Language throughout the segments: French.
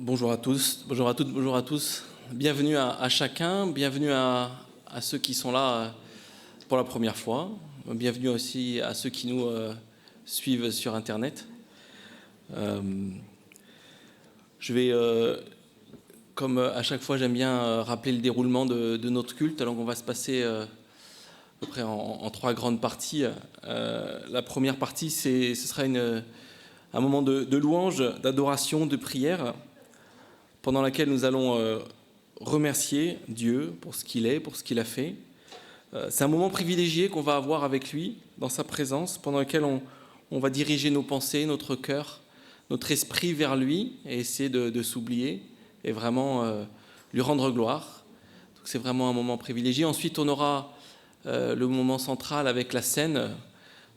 Bonjour à tous, bonjour à toutes, bonjour à tous. Bienvenue à chacun, bienvenue à ceux qui sont là pour la première fois. Bienvenue aussi à ceux qui nous suivent sur Internet. Je vais, comme à chaque fois, j'aime bien rappeler le déroulement de notre culte. Alors on va se passer à peu près en trois grandes parties. La première partie, ce sera un moment de louange, d'adoration, de prière, pendant laquelle nous allons remercier Dieu pour ce qu'il est, pour ce qu'il a fait. C'est un moment privilégié qu'on va avoir avec lui, dans sa présence, pendant lequel on va diriger nos pensées, notre cœur, notre esprit vers lui et essayer de s'oublier et vraiment lui rendre gloire. Donc c'est vraiment un moment privilégié. Ensuite, on aura le moment central avec la scène,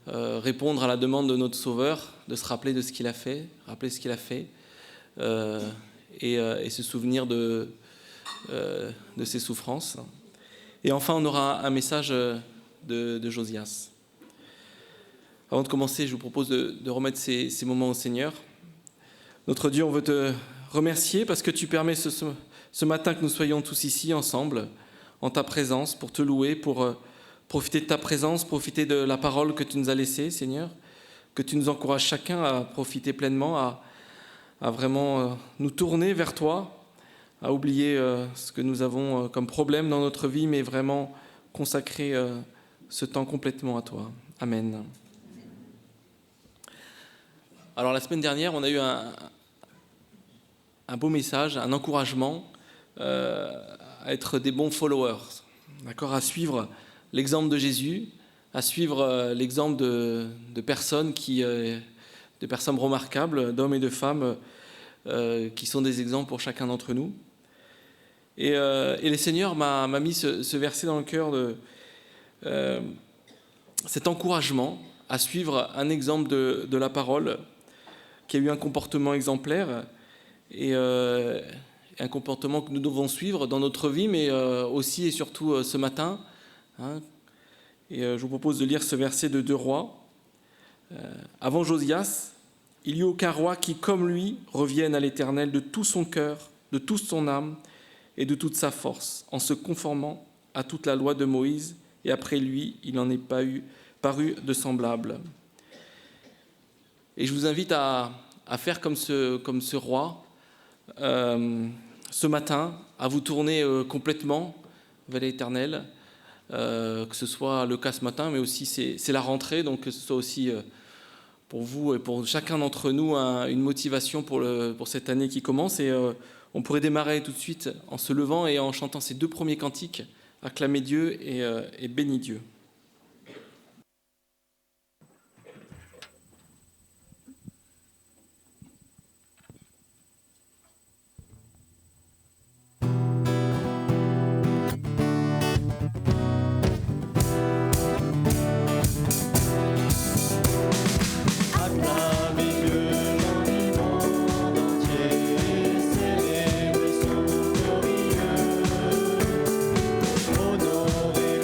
répondre à la demande de notre Sauveur, de se rappeler de ce qu'il a fait, rappeler ce qu'il a fait, et se souvenir de ses souffrances. Et enfin, on aura un message de Josias. Avant de commencer, je vous propose de remettre ces moments au Seigneur. Notre Dieu, on veut te remercier parce que tu permets ce matin que nous soyons tous ici ensemble, en ta présence, pour te louer, pour profiter de ta présence, profiter de la parole que tu nous as laissée, Seigneur, que tu nous encourages chacun à profiter pleinement, à vraiment nous tourner vers toi, à oublier ce que nous avons comme problème dans notre vie, mais vraiment consacrer ce temps complètement à toi. Amen. Alors la semaine dernière, on a eu un beau message, un encouragement à être des bons followers, d'accord, à suivre l'exemple de Jésus, à suivre l'exemple de personnes de personnes remarquables, d'hommes et de femmes qui sont des exemples pour chacun d'entre nous. Et le Seigneur m'a mis ce verset dans le cœur de cet encouragement à suivre un exemple de la parole qui a eu un comportement exemplaire et un comportement que nous devons suivre dans notre vie, mais aussi et surtout ce matin. Et je vous propose de lire ce verset de 2 Rois. Avant Josias, il n'y eut aucun roi qui, comme lui, revienne à l'Éternel de tout son cœur, de toute son âme et de toute sa force, en se conformant à toute la loi de Moïse, et après lui, il n'en est pas paru de semblable. Et je vous invite à faire comme ce roi, ce matin, à vous tourner complètement vers l'Éternel, que ce soit le cas ce matin, mais aussi c'est la rentrée, donc que ce soit aussi pour vous et pour chacun d'entre nous une motivation pour cette année qui commence. Et on pourrait démarrer tout de suite en se levant et en chantant ces 2 premiers cantiques, acclamer Dieu et bénir Dieu. Honorez-le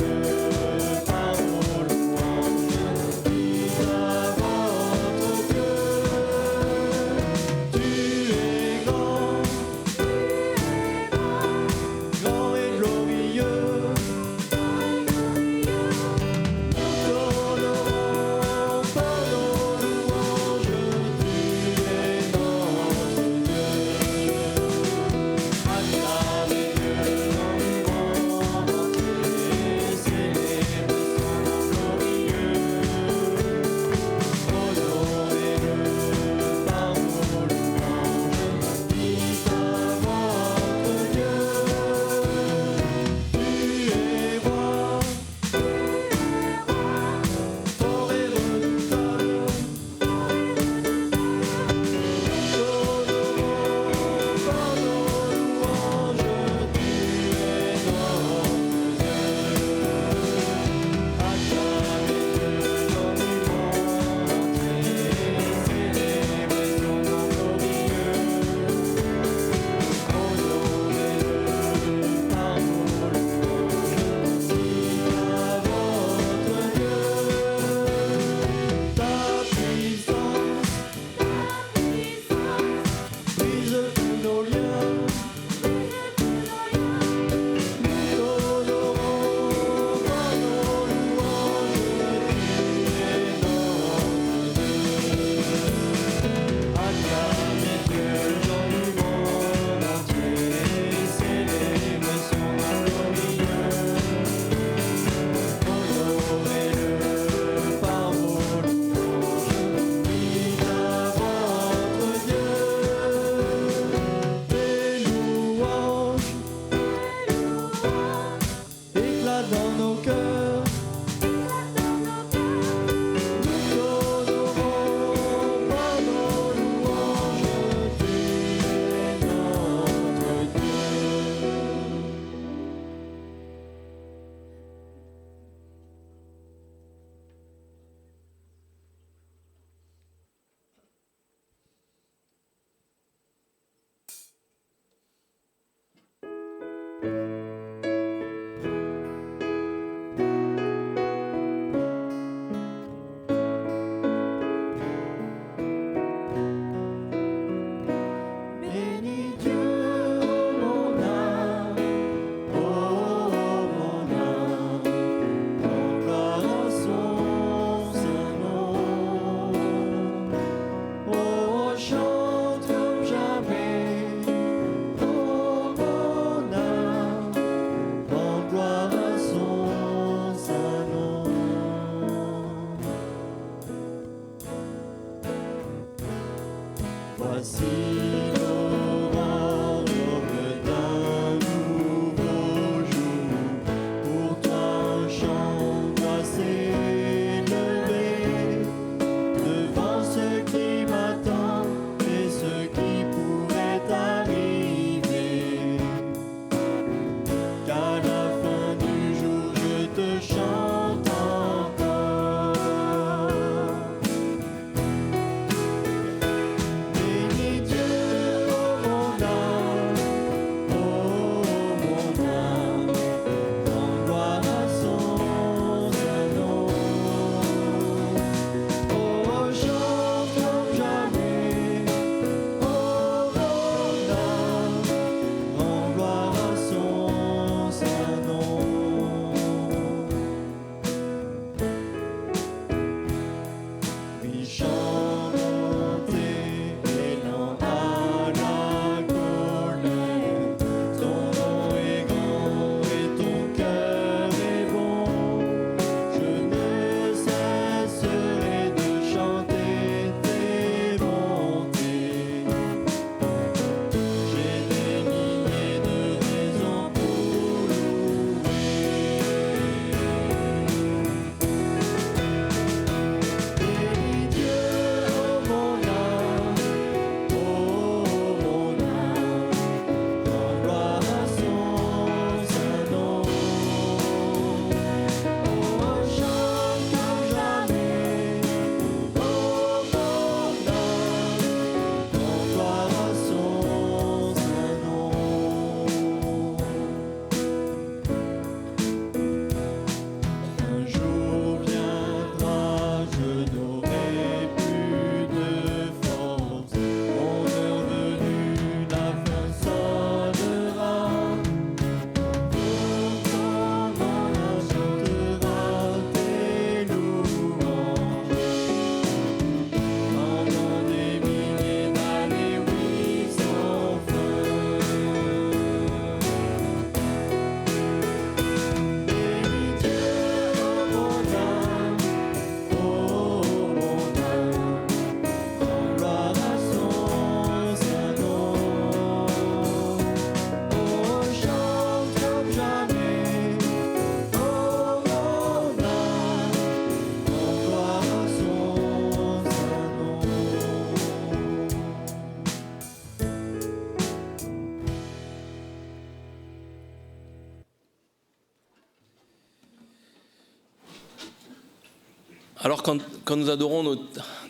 Alors quand nous adorons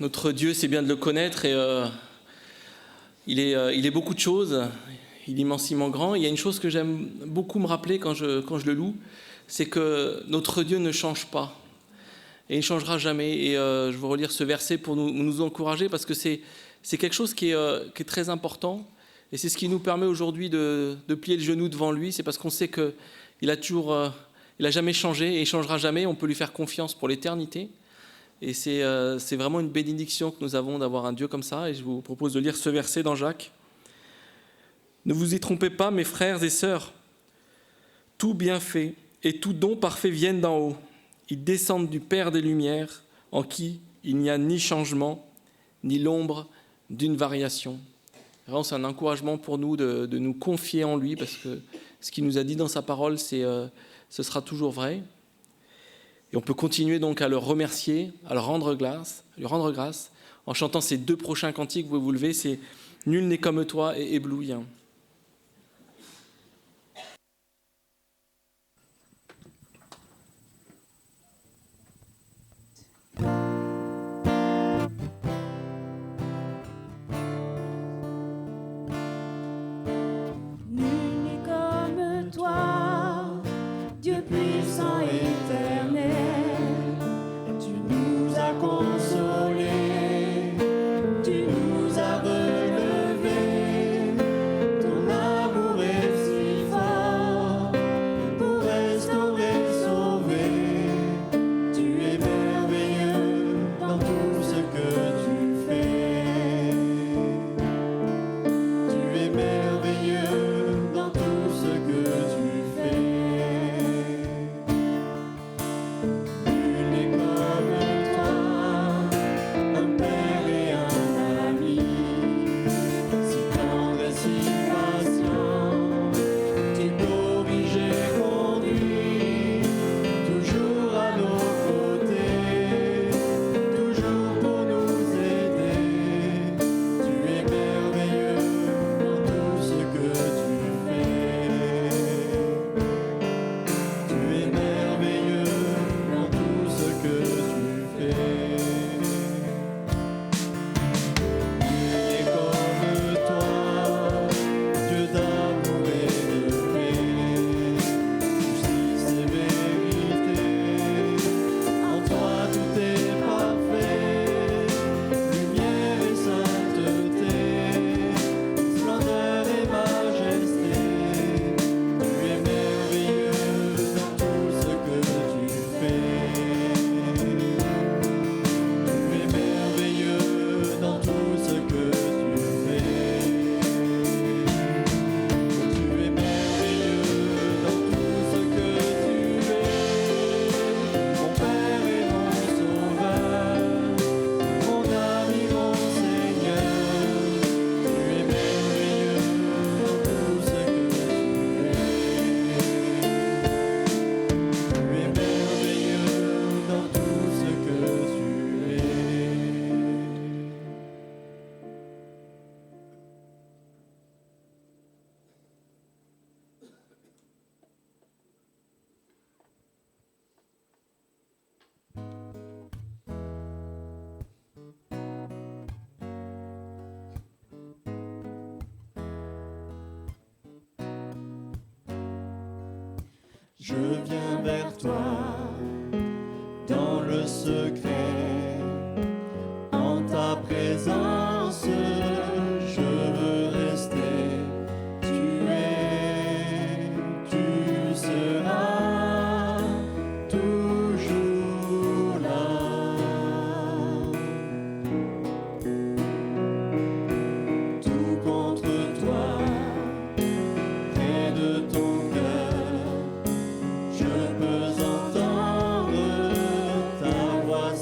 notre Dieu, c'est bien de le connaître et il est beaucoup de choses, il est immensément grand. Il y a une chose que j'aime beaucoup me rappeler quand je le loue, c'est que notre Dieu ne change pas et il ne changera jamais. Et je vais relire ce verset pour nous encourager parce que c'est quelque chose qui est très important et c'est ce qui nous permet aujourd'hui de plier le genou devant lui. C'est parce qu'on sait qu'il a jamais changé et il ne changera jamais. On peut lui faire confiance pour l'éternité. Et c'est vraiment une bénédiction que nous avons d'avoir un Dieu comme ça. Et je vous propose de lire ce verset dans Jacques. « Ne vous y trompez pas, mes frères et sœurs. Tout bienfait et tout don parfait viennent d'en haut. Ils descendent du Père des Lumières, en qui il n'y a ni changement, ni l'ombre d'une variation. » Vraiment, c'est un encouragement pour nous de nous confier en lui, parce que ce qu'il nous a dit dans sa parole, ce sera toujours vrai. Et on peut continuer donc à le remercier, à lui rendre grâce, en chantant ces deux prochains cantiques. Vous vous levez, c'est « Nul n'est comme toi » et « Ébloui ». Nul n'est comme toi. Dieu puissant éternel, tu nous as consolés, tu nous as relevés, ton amour est si fort pour restaurer, sauver. Tu es merveilleux dans tout ce que tu fais. Tu es merveilleux dans tout ce que tu fais. Nul n'est comme toi, un père et un ami, si tendre et si patient, tu corriges et conduis, toujours à nos côtés, toujours pour nous aider. Tu es merveilleux dans tout ce que tu fais. Tu es merveilleux dans tout ce que tu fais. Nul n'est comme toi, Dieu d'amour et de paix, justice et vérité. En toi tout est parfait, lumière et sainteté, splendeur et majesté. Tu es merveilleux dans tout ce que tu fais. Tu es merveilleux dans tout ce que tu fais. Tu es merveilleux dans tout ce que tu es. Mon Père et mon Sauveur, mon ami, mon Seigneur. Tu es merveilleux dans tout ce que tu fais. Tu es merveilleux dans tout ce que tu es. Je viens vers toi dans le secret, en ta présence, je veux rester. Tu seras toujours là. Tout contre toi, près de ton cœur, je peux entendre ta voix.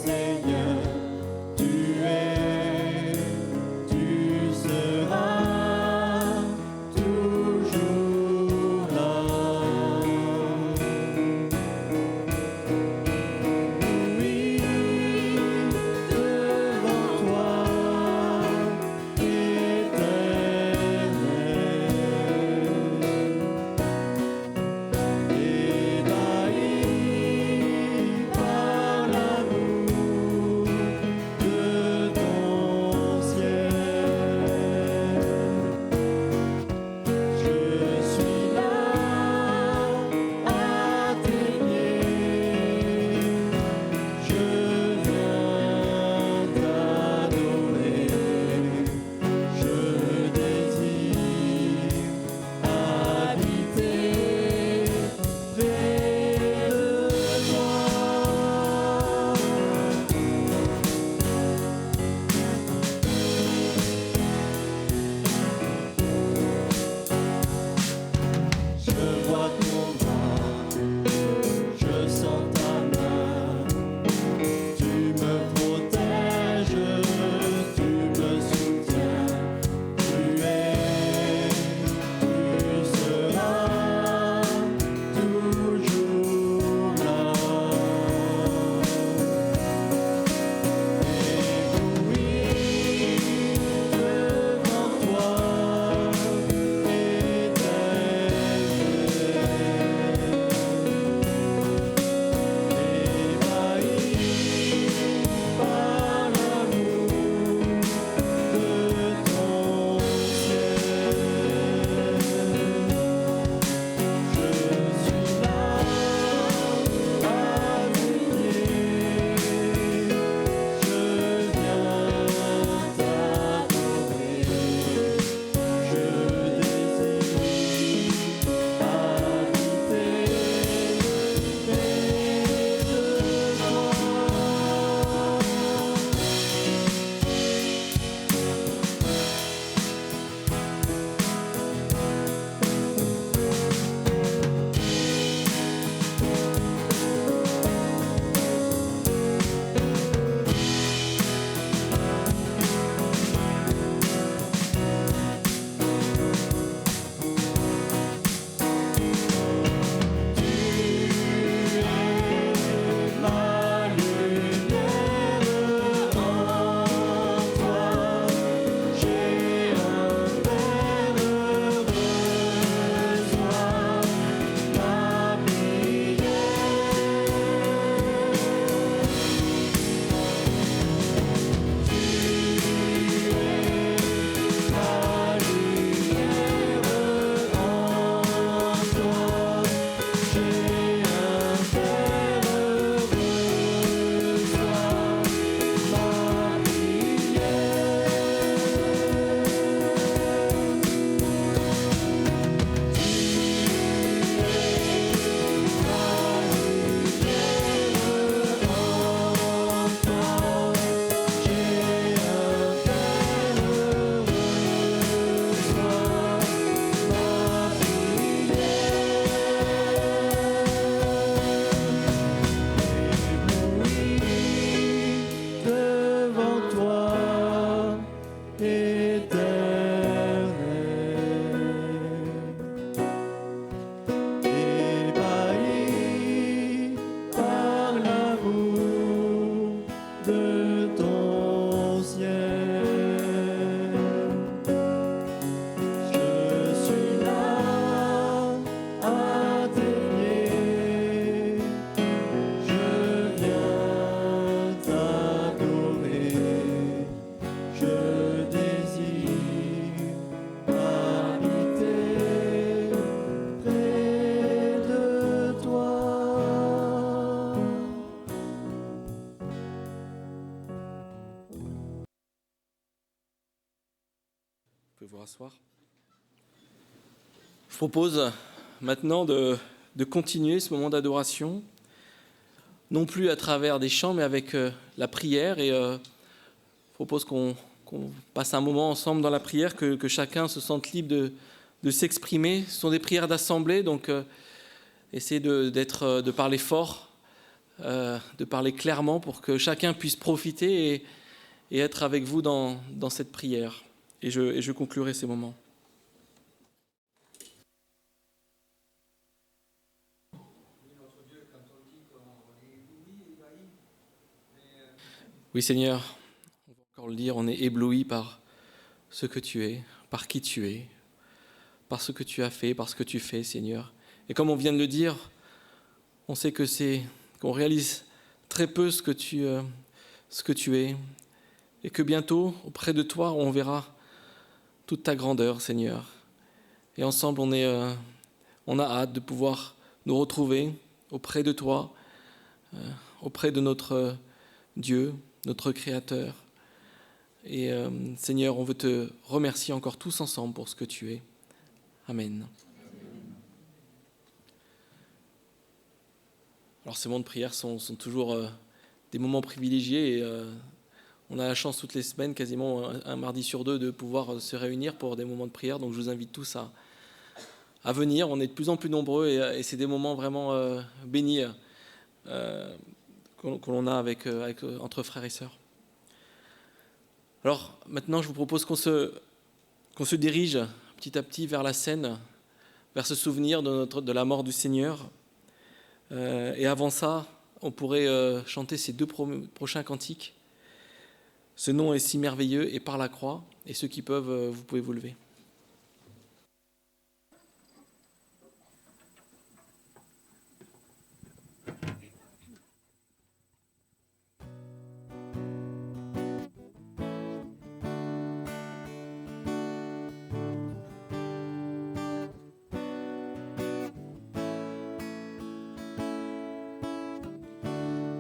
asseoir. Je propose maintenant de continuer ce moment d'adoration, non plus à travers des chants, mais avec la prière. Et je propose qu'on passe un moment ensemble dans la prière, que chacun se sente libre de s'exprimer. Ce sont des prières d'assemblée, donc essayez de parler fort, de parler clairement pour que chacun puisse profiter et être avec vous dans cette prière. Et je conclurai ces moments. Oui Seigneur, on va encore le dire, on est ébloui par ce que tu es, par qui tu es, par ce que tu as fait, par ce que tu fais Seigneur. Et comme on vient de le dire, on sait qu'on réalise très peu ce que tu es, et que bientôt, auprès de toi, on verra toute ta grandeur, Seigneur. Et ensemble, on a hâte de pouvoir nous retrouver auprès de toi, auprès de notre Dieu, notre Créateur. Et Seigneur, on veut te remercier encore tous ensemble pour ce que tu es. Amen. Alors ces moments de prière sont toujours des moments privilégiés et on a la chance toutes les semaines, quasiment un mardi sur deux, de pouvoir se réunir pour des moments de prière. Donc je vous invite tous à venir. On est de plus en plus nombreux et c'est des moments vraiment bénis que l'on a entre frères et sœurs. Alors maintenant, je vous propose qu'on se dirige petit à petit vers la scène, vers ce souvenir de la mort du Seigneur. Et avant ça, on pourrait chanter ces deux prochains cantiques. Ce nom est si merveilleux et par la croix. Et ceux qui peuvent, vous pouvez vous lever.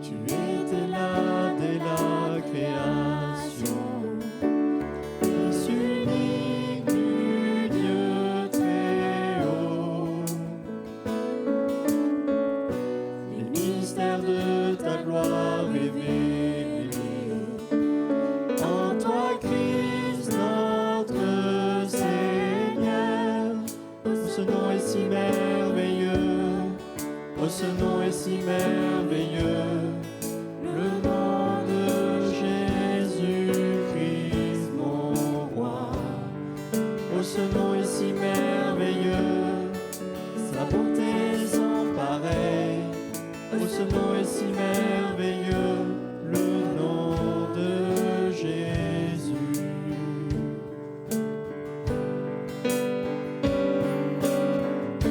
Tu étais là dès la création, Fils unique du Dieu très haut. Les mystères de ta gloire révélés, en toi Christ notre Seigneur. Oh, ce nom est si merveilleux, oh, ce nom est si merveilleux. Le nom de Jésus-Christ, mon roi. Oh, ce nom est si merveilleux, sa bonté sans pareil. Oh, ce nom est si merveilleux, le nom de Jésus. Tu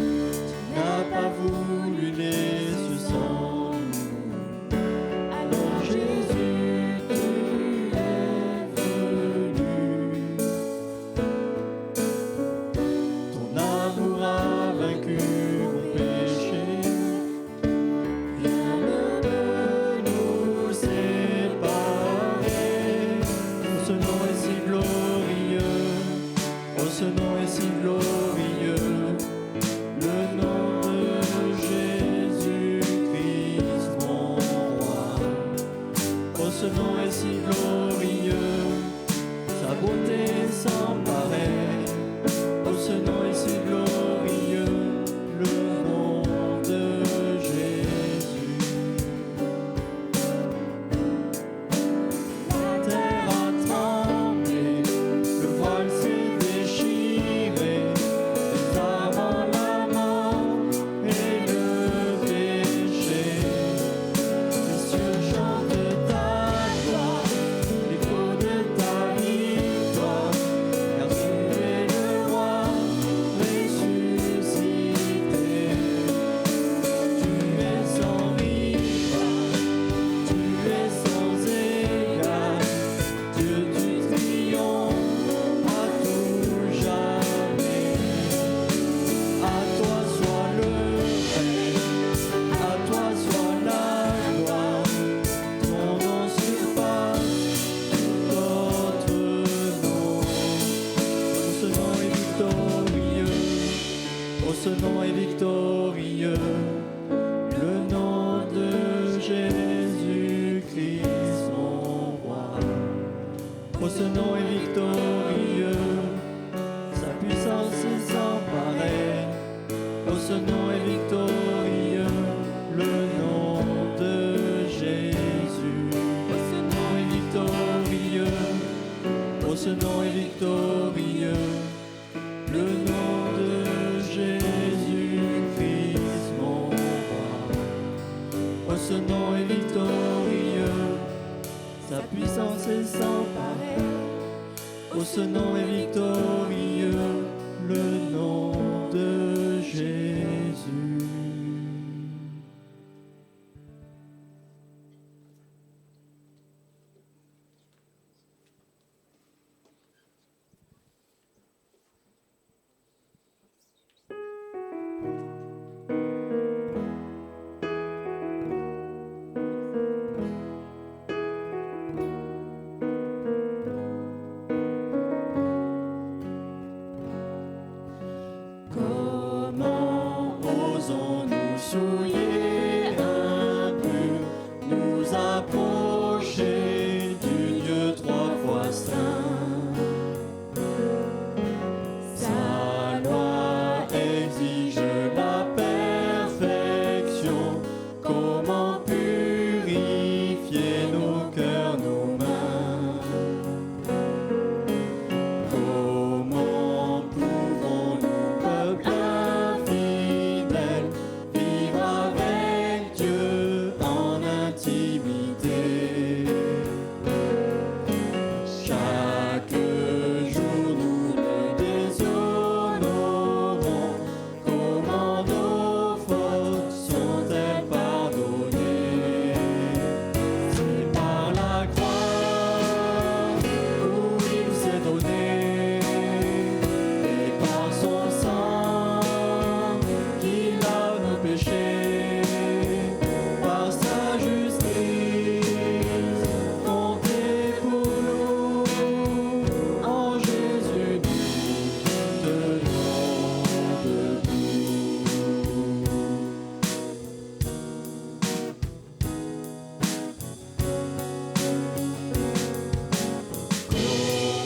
n'as pas voulu les cieux sans nous. Alors Jésus, tu es venu. Ton amour a vaincu mon péché. Rien ne ce nom est victorieux, sa puissance est sans pareil. Oh, ce nom est victorieux, le nom de Jésus. Comment osons-nous souiller impur, nous approcher du Dieu trois fois saint? Sa loi exige la perfection. Comment purifier nos cœurs, nos mains? Comment pouvons-nous, peuple infidèle, vivre avec Dieu en intimité? Chaque jour nous le déshonorons. Comment nos fautes sont-elles pardonnées? C'est par la croix où il s'est donné, et par son sang qui lave nos péchés, par sa justice comptée pour nous, en Jésus nous tenons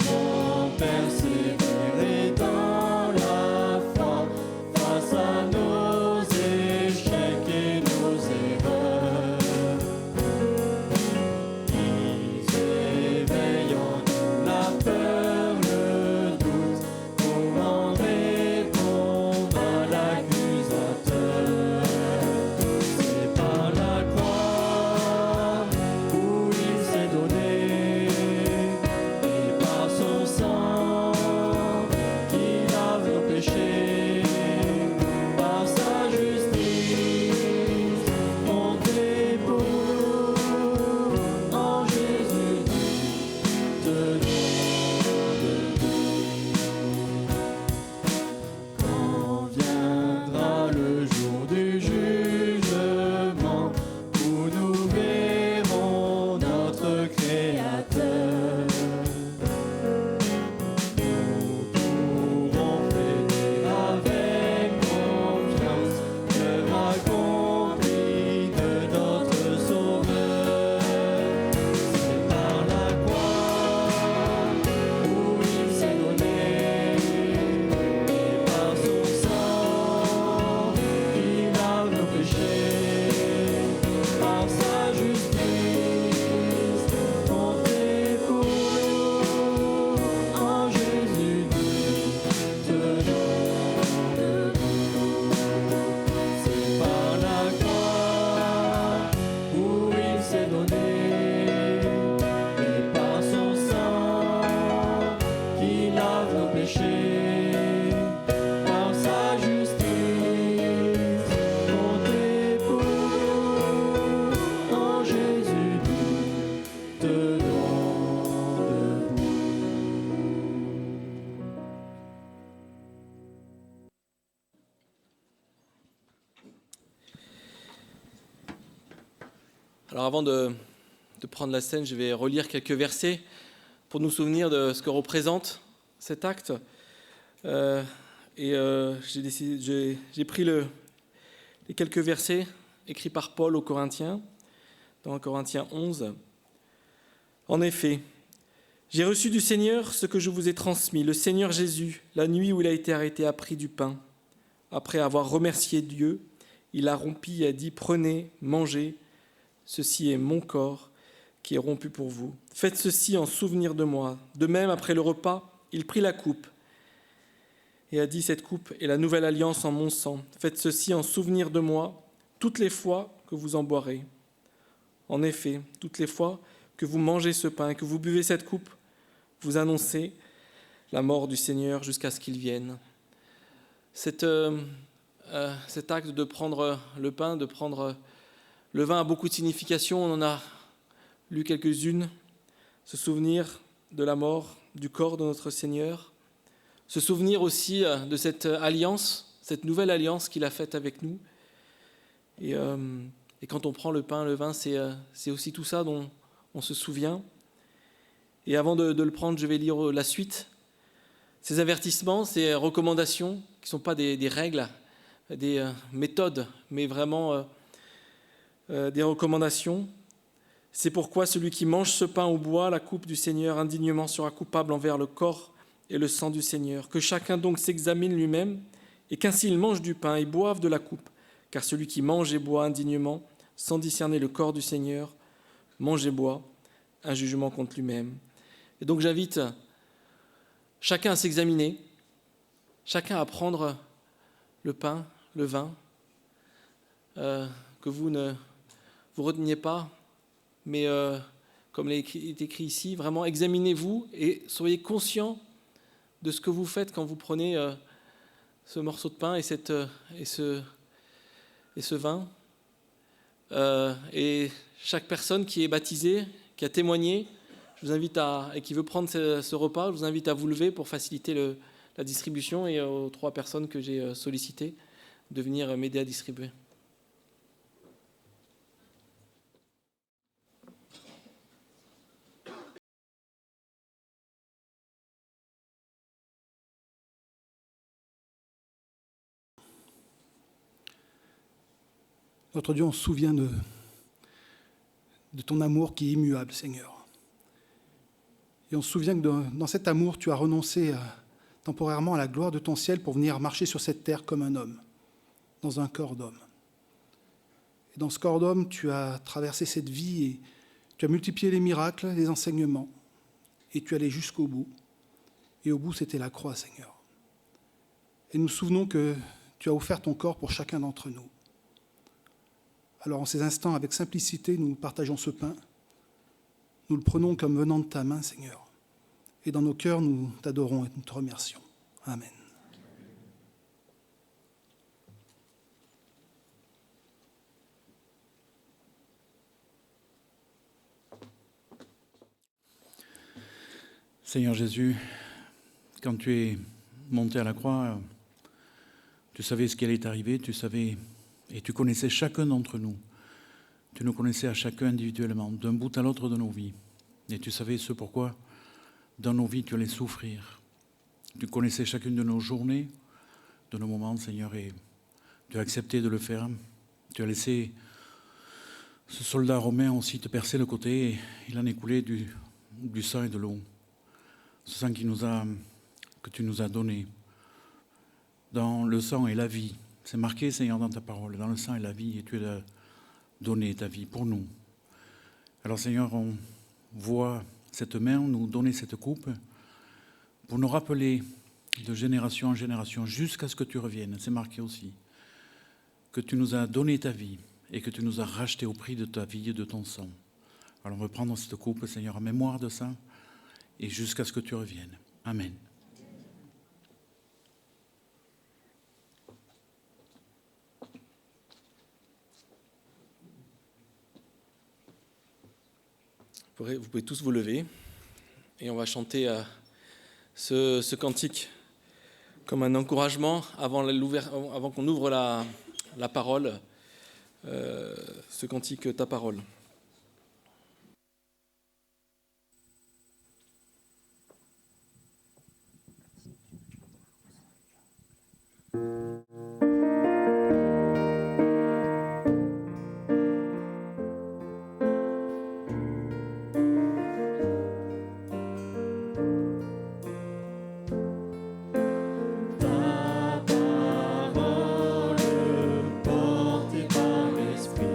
Comment persévérer dans la foi face à nos échecs et nos erreurs? Ils éveillent en nous la peur, le doute. Comment répondre à l'accusateur? C'est par la croix où il s'est donné, et par son sang qui lave nos péchés, par sa justice comptée pour nous, en Jésus tenons Quand viendra le jour du jugement, où nous verrons notre Créateur, nous pourrons fêter avec confiance l'œuvre accomplie de notre Sauveur. C'est par la croix où il s'est donné, et par son sang qui lave nos péchés, par sa justice comptée pour nous, en Jésus nous tenons debout. C'est par la croix où il s'est donné, et par son sang qui lave nos péchés, par sa justice comptée pour nous, en Jésus nous tenons debout. Alors avant de prendre la scène, je vais relire quelques versets pour nous souvenir de ce que représente cet acte. J'ai pris les quelques versets écrits par Paul aux Corinthiens, dans Corinthiens 11. En effet, j'ai reçu du Seigneur ce que je vous ai transmis. Le Seigneur Jésus, la nuit où il a été arrêté, a pris du pain. Après avoir remercié Dieu, il a rompu et a dit « Prenez, mangez, ceci est mon corps qui est rompu pour vous. Faites ceci en souvenir de moi. » De même, après le repas, il prit la coupe et a dit « Cette coupe est la nouvelle alliance en mon sang. Faites ceci en souvenir de moi toutes les fois que vous en boirez. En effet, toutes les fois que vous mangez ce pain et que vous buvez cette coupe, vous annoncez la mort du Seigneur jusqu'à ce qu'il vienne. Cet acte de prendre le pain, de prendre le vin a beaucoup de significations. On en a lu quelques-unes. Se souvenir de la mort, du corps de notre Seigneur. Se souvenir aussi de cette alliance, cette nouvelle alliance qu'il a faite avec nous. Et quand on prend le pain, le vin, c'est aussi tout ça dont on se souvient. Et avant de le prendre, je vais lire la suite. Ces avertissements, ces recommandations, qui ne sont pas des règles, des méthodes, mais vraiment des recommandations. C'est pourquoi celui qui mange ce pain ou boit la coupe du Seigneur indignement sera coupable envers le corps et le sang du Seigneur. Que chacun donc s'examine lui-même, et qu'ainsi il mange du pain et boive de la coupe. Car celui qui mange et boit indignement, sans discerner le corps du Seigneur, mange et boit un jugement contre lui-même. Et donc j'invite chacun à s'examiner, chacun à prendre le pain, le vin, que vous ne vous reteniez pas, mais comme il est écrit ici, vraiment examinez-vous et soyez conscients de ce que vous faites quand vous prenez ce morceau de pain et ce vin. Et chaque personne qui est baptisée, qui a témoigné, je vous invite et qui veut prendre ce repas, je vous invite à vous lever pour faciliter la distribution, et aux 3 personnes que j'ai sollicitées de venir m'aider à distribuer. Notre Dieu, on se souvient de ton amour qui est immuable, Seigneur. Et on se souvient que dans cet amour, tu as renoncé temporairement à la gloire de ton ciel pour venir marcher sur cette terre comme un homme, dans un corps d'homme. Et dans ce corps d'homme, tu as traversé cette vie et tu as multiplié les miracles, les enseignements, et tu allais jusqu'au bout. Et au bout, c'était la croix, Seigneur. Et nous nous souvenons que tu as offert ton corps pour chacun d'entre nous. Alors en ces instants, avec simplicité, nous partageons ce pain. Nous le prenons comme venant de ta main, Seigneur. Et dans nos cœurs, nous t'adorons et nous te remercions. Amen. Seigneur Jésus, quand tu es monté à la croix, tu savais ce qui allait t'arriver, tu savais et tu connaissais chacun d'entre nous. Tu nous connaissais à chacun individuellement, d'un bout à l'autre de nos vies. Et tu savais ce pourquoi, dans nos vies, tu allais souffrir. Tu connaissais chacune de nos journées, de nos moments, Seigneur, et tu as accepté de le faire. Tu as laissé ce soldat romain aussi te percer le côté, et il en est coulé du sang et de l'eau. Ce sang que tu nous as donné. Dans le sang et la vie. C'est marqué, Seigneur, dans ta parole. Dans le sang et la vie, et tu as donné ta vie pour nous. Alors, Seigneur, on voit cette main nous donner cette coupe pour nous rappeler de génération en génération jusqu'à ce que tu reviennes. C'est marqué aussi que tu nous as donné ta vie et que tu nous as racheté au prix de ta vie et de ton sang. Alors, on veut prendre cette coupe, Seigneur, en mémoire de ça et jusqu'à ce que tu reviennes. Amen. Vous pouvez tous vous lever et on va chanter ce cantique comme un encouragement avant qu'on ouvre la parole, ce cantique Ta parole. Ta parole portée par l'Esprit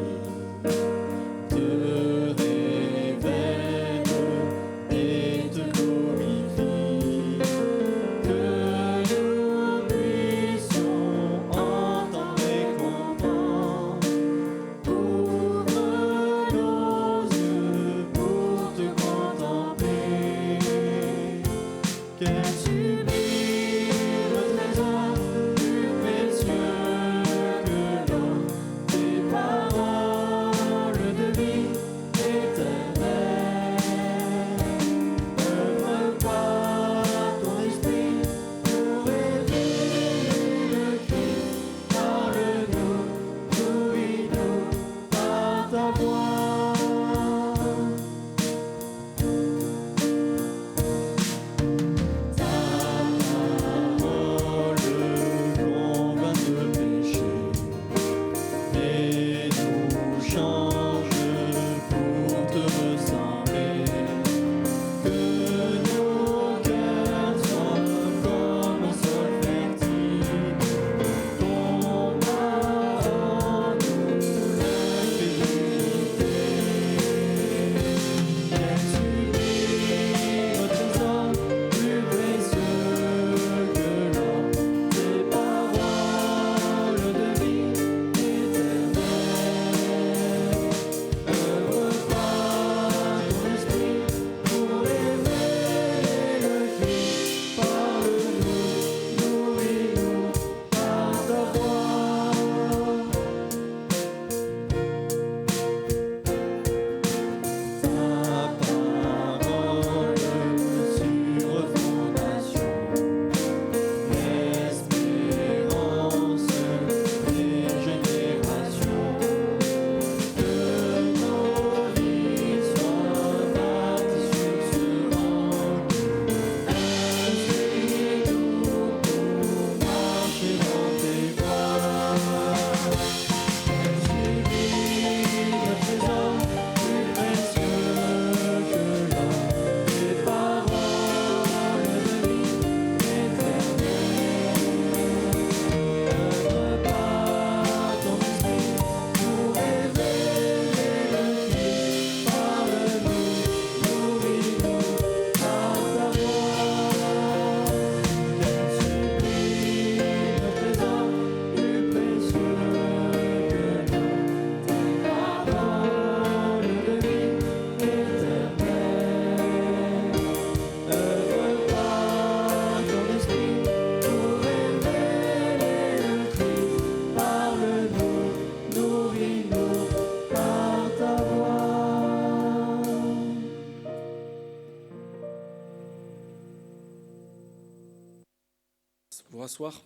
Pour asseoir.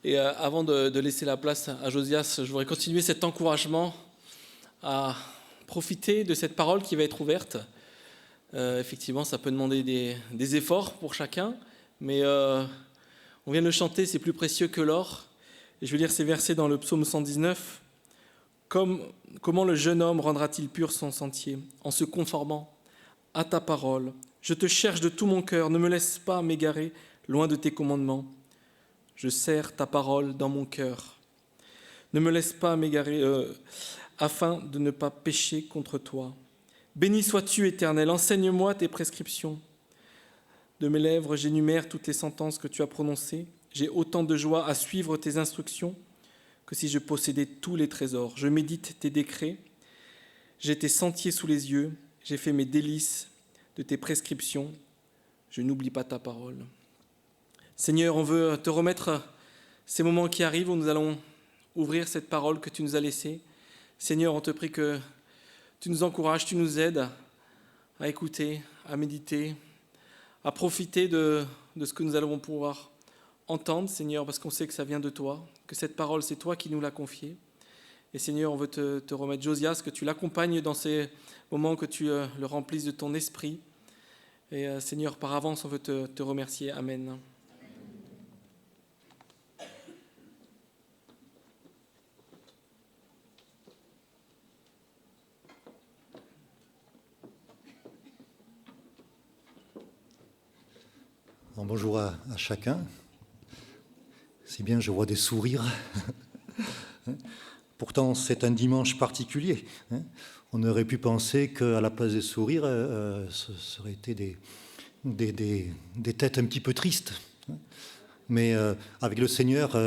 Et avant de laisser la place à Josias, je voudrais continuer cet encouragement à profiter de cette parole qui va être ouverte. Effectivement, ça peut demander des efforts pour chacun, mais on vient de le chanter, c'est plus précieux que l'or. Et je vais lire ces versets dans le psaume 119. Comment le jeune homme rendra-t-il pur son sentier? En se conformant à ta parole. Je te cherche de tout mon cœur, ne me laisse pas m'égarer loin de tes commandements. Je serre ta parole dans mon cœur. Ne me laisse pas m'égarer afin de ne pas pécher contre toi. Béni sois-tu, Éternel, enseigne-moi tes prescriptions. De mes lèvres, j'énumère toutes les sentences que tu as prononcées. J'ai autant de joie à suivre tes instructions que si je possédais tous les trésors. Je médite tes décrets. J'ai tes sentiers sous les yeux. J'ai fait mes délices de tes prescriptions. Je n'oublie pas ta parole. Seigneur, on veut te remettre ces moments qui arrivent où nous allons ouvrir cette parole que tu nous as laissée. Seigneur, on te prie que tu nous encourages, tu nous aides à écouter, à méditer, à profiter de ce que nous allons pouvoir entendre, Seigneur, parce qu'on sait que ça vient de toi, que cette parole, c'est toi qui nous l'as confiée. Et Seigneur, on veut te remettre Josias, que tu l'accompagnes dans ces moments, que tu le remplisses de ton esprit. Et Seigneur, par avance, on veut te remercier. Amen. Bonjour à chacun. Si bien je vois des sourires. Pourtant, c'est un dimanche particulier. On aurait pu penser qu'à la place des sourires, ce seraient été des têtes un petit peu tristes. Mais avec le Seigneur,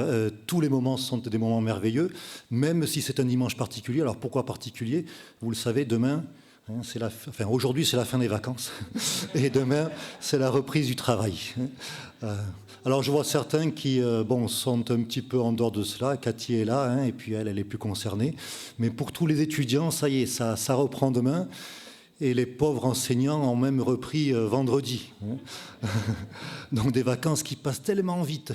tous les moments sont des moments merveilleux, même si c'est un dimanche particulier. Alors pourquoi particulier? Vous le savez, demain, aujourd'hui, c'est la fin des vacances. Et demain, c'est la reprise du travail. Alors, je vois certains qui sont un petit peu en dehors de cela. Cathy est là, et puis elle est plus concernée. Mais pour tous les étudiants, ça y est, ça reprend demain. Et les pauvres enseignants ont même repris vendredi. Donc, des vacances qui passent tellement vite.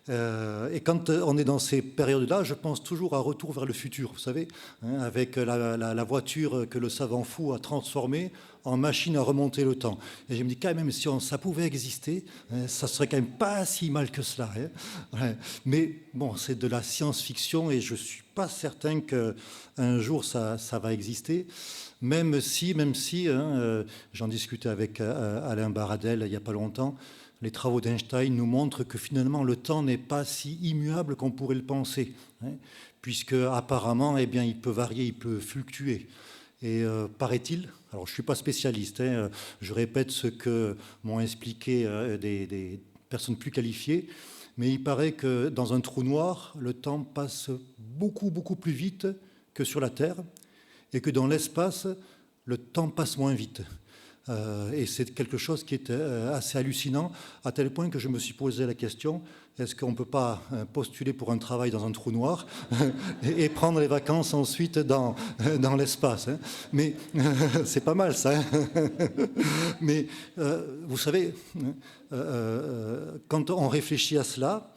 Et quand on est dans ces périodes-là, je pense toujours à Retour vers le futur, vous savez, hein, avec la voiture que le savant fou a transformée en machine à remonter le temps. Et je me dis quand même, si ça pouvait exister, hein, ça serait quand même pas si mal que cela. Hein. Ouais. Mais bon, c'est de la science-fiction et je suis pas certain qu'un jour ça va exister. Même si hein, j'en discutais avec Alain Baradel il n'y a pas longtemps, les travaux d'Einstein nous montrent que finalement le temps n'est pas si immuable qu'on pourrait le penser, hein, puisque apparemment, eh bien, il peut varier, il peut fluctuer. Et paraît-il, alors je ne suis pas spécialiste, hein, je répète ce que m'ont expliqué des personnes plus qualifiées, mais il paraît que dans un trou noir, le temps passe beaucoup, beaucoup plus vite que sur la Terre, et que dans l'espace, le temps passe moins vite. Et c'est quelque chose qui est assez hallucinant, à tel point que je me suis posé la question, est-ce qu'on ne peut pas postuler pour un travail dans un trou noir et prendre les vacances ensuite dans l'espace, hein. Mais c'est pas mal ça. Hein. Mais vous savez, quand on réfléchit à cela,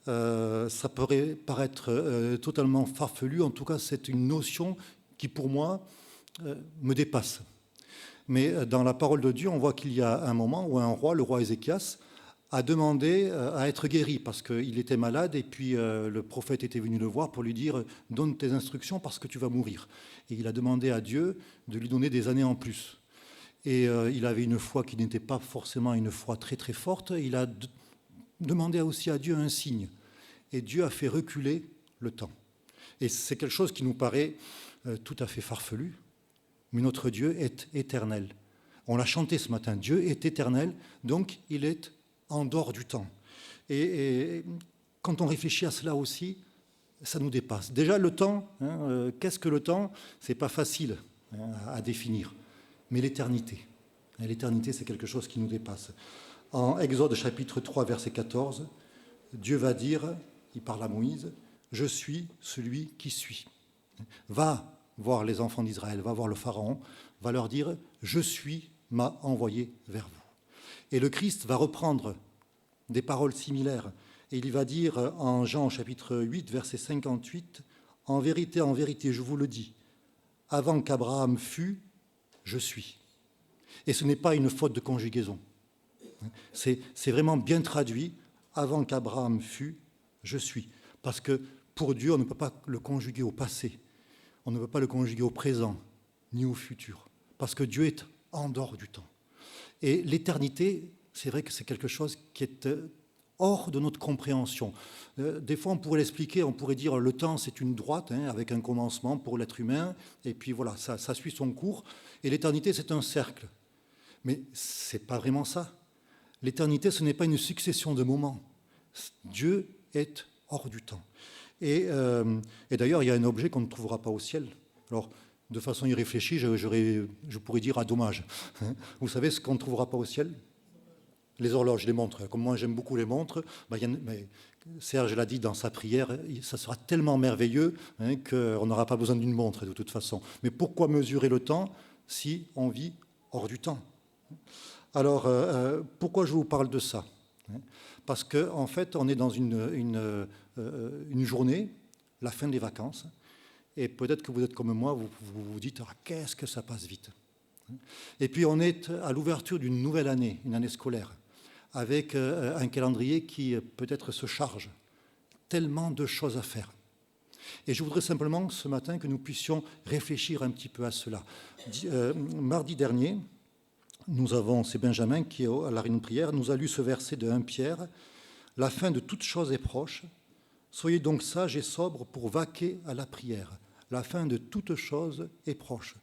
ça pourrait paraître totalement farfelu. En tout cas, c'est une notion qui, pour moi, me dépasse. Mais dans la parole de Dieu, on voit qu'il y a un moment où un roi, le roi Ézéchias, a demandé à être guéri parce qu'il était malade et puis le prophète était venu le voir pour lui dire « Donne tes instructions parce que tu vas mourir ». Et il a demandé à Dieu de lui donner des années en plus. Et il avait une foi qui n'était pas forcément une foi très très forte. Il a demandé aussi à Dieu un signe. Et Dieu a fait reculer le temps. Et c'est quelque chose qui nous paraît tout à fait farfelu. Mais notre Dieu est éternel. On l'a chanté ce matin, Dieu est éternel, donc il est en dehors du temps. Et quand on réfléchit à cela aussi, ça nous dépasse. Déjà le temps, hein, qu'est-ce que le temps? C'est pas facile hein, à définir, mais l'éternité. L'éternité, c'est quelque chose qui nous dépasse. En Exode chapitre 3, verset 14, Dieu va dire, il parle à Moïse, « Je suis celui qui suis ». Va voir les enfants d'Israël, va voir le Pharaon, va leur dire « Je suis, m'a envoyé vers vous ». Et le Christ va reprendre des paroles similaires. Et il va dire en Jean chapitre 8, verset 58, « En vérité, je vous le dis, avant qu'Abraham fût, je suis ». Et ce n'est pas une faute de conjugaison. C'est vraiment bien traduit, « Avant qu'Abraham fût, je suis ». Parce que pour Dieu, on ne peut pas le conjuguer au passé. On ne peut pas le conjuguer au présent, ni au futur, parce que Dieu est en dehors du temps. Et l'éternité, c'est vrai que c'est quelque chose qui est hors de notre compréhension. Des fois, on pourrait l'expliquer, on pourrait dire le temps, c'est une droite, hein, avec un commencement pour l'être humain, et puis voilà, ça suit son cours, et l'éternité, c'est un cercle. Mais ce n'est pas vraiment ça. L'éternité, ce n'est pas une succession de moments. Dieu est hors du temps. Et d'ailleurs, il y a un objet qu'on ne trouvera pas au ciel. Alors, de façon irréfléchie, je pourrais dire à dommage. Vous savez ce qu'on ne trouvera pas au ciel? Les horloges, les montres. Comme moi, j'aime beaucoup les montres. Mais Serge l'a dit dans sa prière, ça sera tellement merveilleux hein, qu'on n'aura pas besoin d'une montre de toute façon. Mais pourquoi mesurer le temps si on vit hors du temps? Alors, pourquoi je vous parle de ça? Parce qu'en fait, on est dans une journée, la fin des vacances, et peut-être que vous êtes comme moi, vous vous dites ah, « qu'est-ce que ça passe vite ?» Et puis on est à l'ouverture d'une nouvelle année, une année scolaire, avec un calendrier qui peut-être se charge, tellement de choses à faire. Et je voudrais simplement ce matin que nous puissions réfléchir un petit peu à cela. Mardi dernier, c'est Benjamin qui, à la réunion de prière, nous a lu ce verset de 1 Pierre. « La fin de toute chose est proche. Soyez donc sages et sobres pour vaquer à la prière. La fin de toute chose est proche. »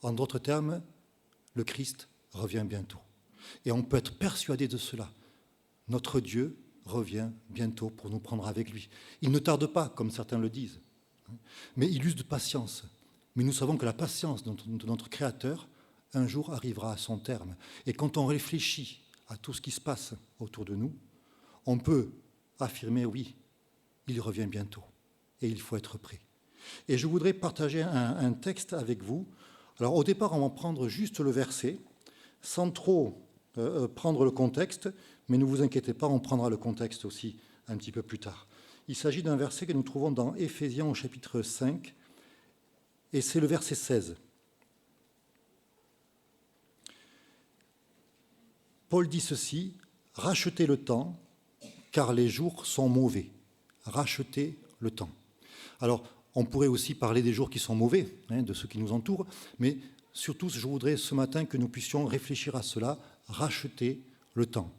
En d'autres termes, le Christ revient bientôt. Et on peut être persuadé de cela. Notre Dieu revient bientôt pour nous prendre avec lui. Il ne tarde pas, comme certains le disent, mais il use de patience. Mais nous savons que la patience de notre Créateur, un jour, arrivera à son terme. Et quand on réfléchit à tout ce qui se passe autour de nous, on peut affirmer, oui, il revient bientôt. Et il faut être prêt. Et je voudrais partager un texte avec vous. Alors au départ, on va prendre juste le verset, sans trop prendre le contexte, mais ne vous inquiétez pas, on prendra le contexte aussi un petit peu plus tard. Il s'agit d'un verset que nous trouvons dans Éphésiens au chapitre 5, et c'est le verset 16. Paul dit ceci, « Rachetez le temps, car les jours sont mauvais. » Rachetez le temps. Alors, on pourrait aussi parler des jours qui sont mauvais, de ceux qui nous entourent, mais surtout, je voudrais ce matin que nous puissions réfléchir à cela, racheter le temps.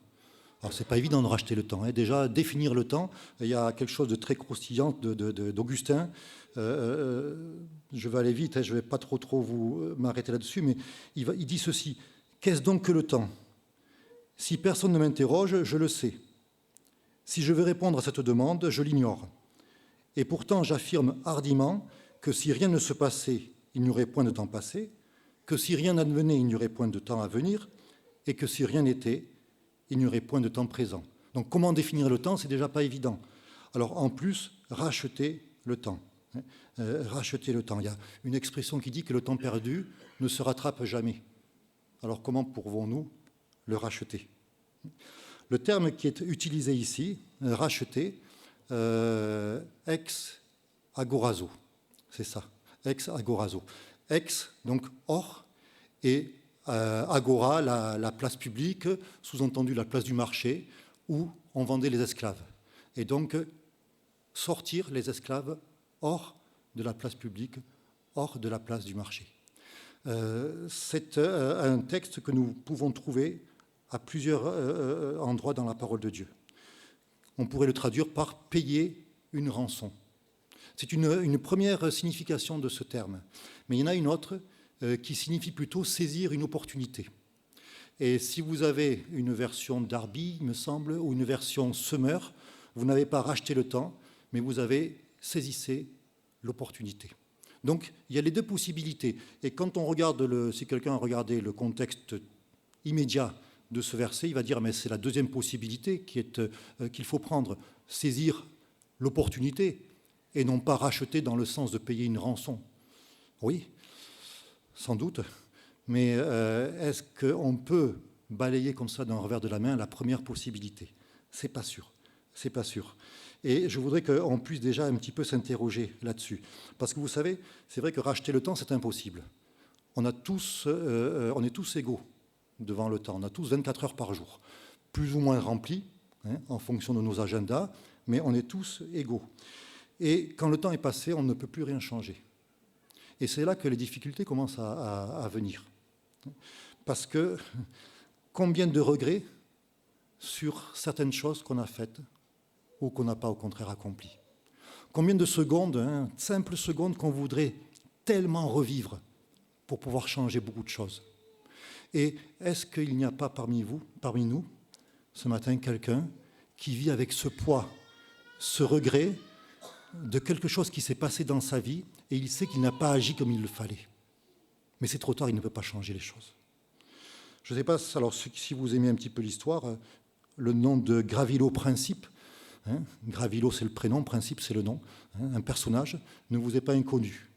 Alors, ce n'est pas évident de racheter le temps. Déjà, définir le temps, il y a quelque chose de très croustillant d'Augustin. Je vais aller vite, je ne vais pas trop vous m'arrêter là-dessus, mais il dit ceci, « Qu'est-ce donc que le temps ? Si personne ne m'interroge, je le sais. Si je veux répondre à cette demande, je l'ignore. Et pourtant, j'affirme hardiment que si rien ne se passait, il n'y aurait point de temps passé, que si rien n'advenait, il n'y aurait point de temps à venir, et que si rien n'était, il n'y aurait point de temps présent. » Donc, comment définir le temps ? C'est déjà pas évident. Alors, en plus, racheter le temps. Racheter le temps. Il y a une expression qui dit que le temps perdu ne se rattrape jamais. Alors, comment pouvons-nous le racheter ? Le terme qui est utilisé ici, racheter, ex agorazo, c'est ça, ex agorazo. Ex, donc hors, et agora, la place publique, sous-entendu la place du marché, où on vendait les esclaves. Et donc, sortir les esclaves hors de la place publique, hors de la place du marché. C'est un texte que nous pouvons trouver à plusieurs endroits dans la parole de Dieu. On pourrait le traduire par « payer une rançon ». C'est une première signification de ce terme. Mais il y en a une autre qui signifie plutôt « saisir une opportunité ». Et si vous avez une version Darby, il me semble, ou une version Summer, vous n'avez pas racheté le temps, mais vous avez saisissé l'opportunité. Donc, il y a les deux possibilités. Et quand on regarde, si quelqu'un a regardé le contexte immédiat de ce verset, il va dire, mais c'est la deuxième possibilité qu'il faut prendre, saisir l'opportunité et non pas racheter dans le sens de payer une rançon. Oui, sans doute, mais est-ce qu'on peut balayer comme ça d'un revers de la main la première possibilité ? C'est pas sûr, c'est pas sûr. Et je voudrais qu'on puisse déjà un petit peu s'interroger là-dessus. Parce que vous savez, c'est vrai que racheter le temps, c'est impossible. On est tous égaux devant le temps. On a tous 24 heures par jour, plus ou moins remplis, en fonction de nos agendas, mais on est tous égaux. Et quand le temps est passé, on ne peut plus rien changer. Et c'est là que les difficultés commencent à venir. Parce que combien de regrets sur certaines choses qu'on a faites ou qu'on n'a pas au contraire accomplies. Combien de secondes, simples secondes qu'on voudrait tellement revivre pour pouvoir changer beaucoup de choses. Et est-ce qu'il n'y a pas parmi nous, ce matin, quelqu'un qui vit avec ce poids, ce regret de quelque chose qui s'est passé dans sa vie et il sait qu'il n'a pas agi comme il le fallait. Mais c'est trop tard, il ne peut pas changer les choses. Je ne sais pas, alors si vous aimez un petit peu l'histoire, le nom de Gravilo Principe, Gravilo c'est le prénom, Principe c'est le nom, un personnage, ne vous est pas inconnu.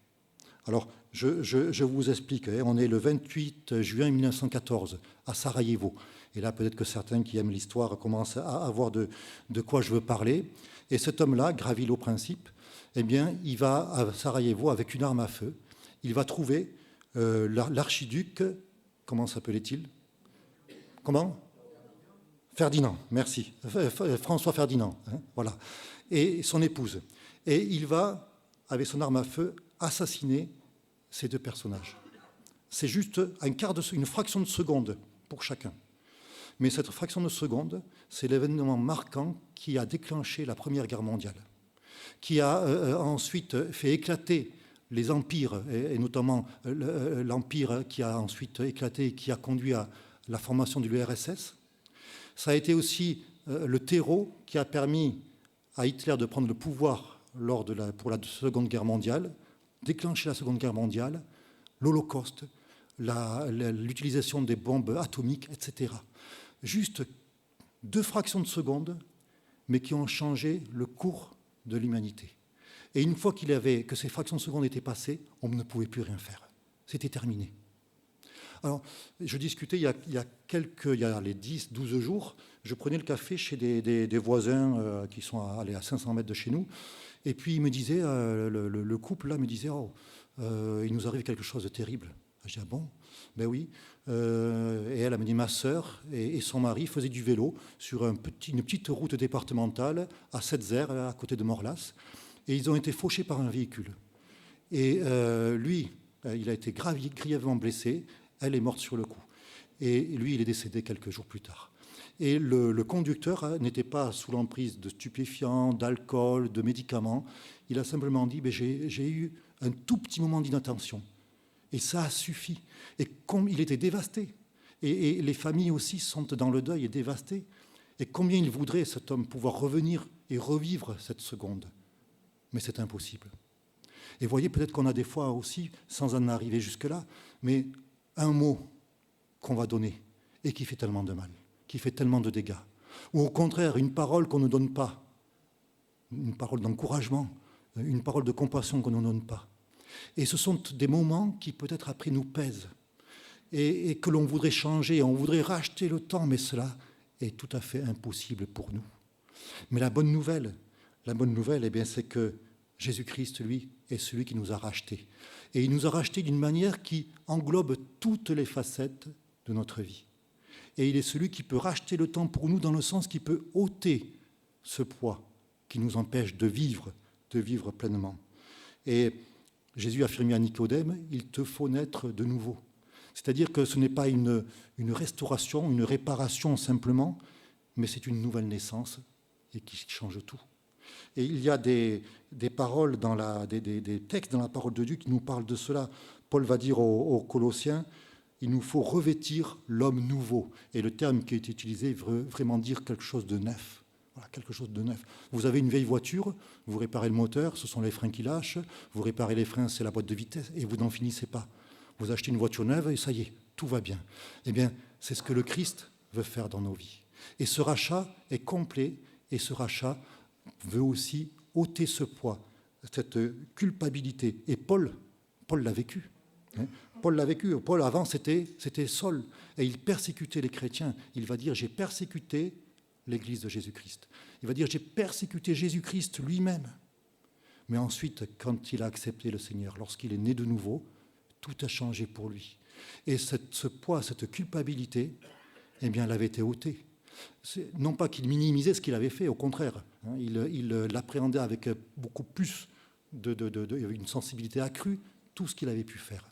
Alors, je vous explique, on est le 28 juin 1914 à Sarajevo. Et là, peut-être que certains qui aiment l'histoire commencent à voir de quoi je veux parler. Et cet homme-là, Gravilo Principe, eh bien, il va à Sarajevo avec une arme à feu. Il va trouver l'archiduc, comment s'appelait-il ? Comment ? Ferdinand, merci. François Ferdinand, voilà. Et son épouse. Et il va, avec son arme à feu, assassiner ces deux personnages. C'est juste une fraction de seconde pour chacun. Mais cette fraction de seconde, c'est l'événement marquant qui a déclenché la Première Guerre mondiale, qui a ensuite fait éclater les empires, et notamment l'empire qui a ensuite éclaté et qui a conduit à la formation de l'URSS. Ça a été aussi le terreau qui a permis à Hitler de prendre le pouvoir pour la Seconde Guerre mondiale, déclencher la Seconde Guerre mondiale, l'Holocauste, l'utilisation des bombes atomiques, etc. Juste 2 fractions de seconde, mais qui ont changé le cours de l'humanité. Et une fois que ces fractions de seconde étaient passées, on ne pouvait plus rien faire. C'était terminé. Alors, je discutais il y a les 10, 12 jours, je prenais le café chez des voisins qui sont à 500 mètres de chez nous, et puis ils me disaient, le couple là me disait, il nous arrive quelque chose de terrible. Je dis, ah bon? Ben oui. Et elle m'a dit, ma sœur et son mari faisaient du vélo sur une petite route départementale à Setzère, à côté de Morlas, et ils ont été fauchés par un véhicule. Et lui, il a été grièvement blessé, elle est morte sur le coup. Et lui, il est décédé quelques jours plus tard. Et le conducteur n'était pas sous l'emprise de stupéfiants, d'alcool, de médicaments. Il a simplement dit, j'ai eu un tout petit moment d'inattention. Et ça a suffi. Et comme il était dévasté, et les familles aussi sont dans le deuil et dévastées, et combien il voudrait, cet homme, pouvoir revenir et revivre cette seconde. Mais c'est impossible. Et voyez, peut-être qu'on a des fois aussi, sans en arriver jusque-là, mais un mot qu'on va donner et qui fait tellement de mal, qui fait tellement de dégâts. Ou au contraire, une parole qu'on ne donne pas, une parole d'encouragement, une parole de compassion qu'on ne donne pas. Et ce sont des moments qui peut-être après nous pèsent et que l'on voudrait changer, on voudrait racheter le temps, mais cela est tout à fait impossible pour nous. Mais la bonne nouvelle, eh bien, c'est que Jésus-Christ, lui, est celui qui nous a rachetés. Et il nous a rachetés d'une manière qui englobe toutes les facettes de notre vie. Et il est celui qui peut racheter le temps pour nous dans le sens qui peut ôter ce poids qui nous empêche de vivre pleinement. Et Jésus a affirmé à Nicodème, il te faut naître de nouveau. C'est-à-dire que ce n'est pas une restauration, une réparation simplement, mais c'est une nouvelle naissance et qui change tout. Et il y a des paroles, des textes dans la parole de Dieu qui nous parlent de cela. Paul va dire aux Colossiens, il nous faut revêtir l'homme nouveau. Et le terme qui est utilisé veut vraiment dire quelque chose de neuf. Voilà, quelque chose de neuf. Vous avez une vieille voiture, vous réparez le moteur, ce sont les freins qui lâchent, vous réparez les freins, c'est la boîte de vitesse, et vous n'en finissez pas. Vous achetez une voiture neuve et ça y est, tout va bien. Eh bien, c'est ce que le Christ veut faire dans nos vies. Et ce rachat est complet, et ce rachat veut aussi ôter ce poids, cette culpabilité. Et Paul l'a vécu. Paul l'a vécu. Paul, avant, c'était Saul. Et il persécutait les chrétiens. Il va dire, j'ai persécuté l'Église de Jésus-Christ. Il va dire, j'ai persécuté Jésus-Christ lui-même. Mais ensuite, quand il a accepté le Seigneur, lorsqu'il est né de nouveau, tout a changé pour lui. Et ce poids, cette culpabilité, eh bien, elle avait été ôtée. Non pas qu'il minimisait ce qu'il avait fait, au contraire. Il l'appréhendait avec beaucoup plus une sensibilité accrue, tout ce qu'il avait pu faire.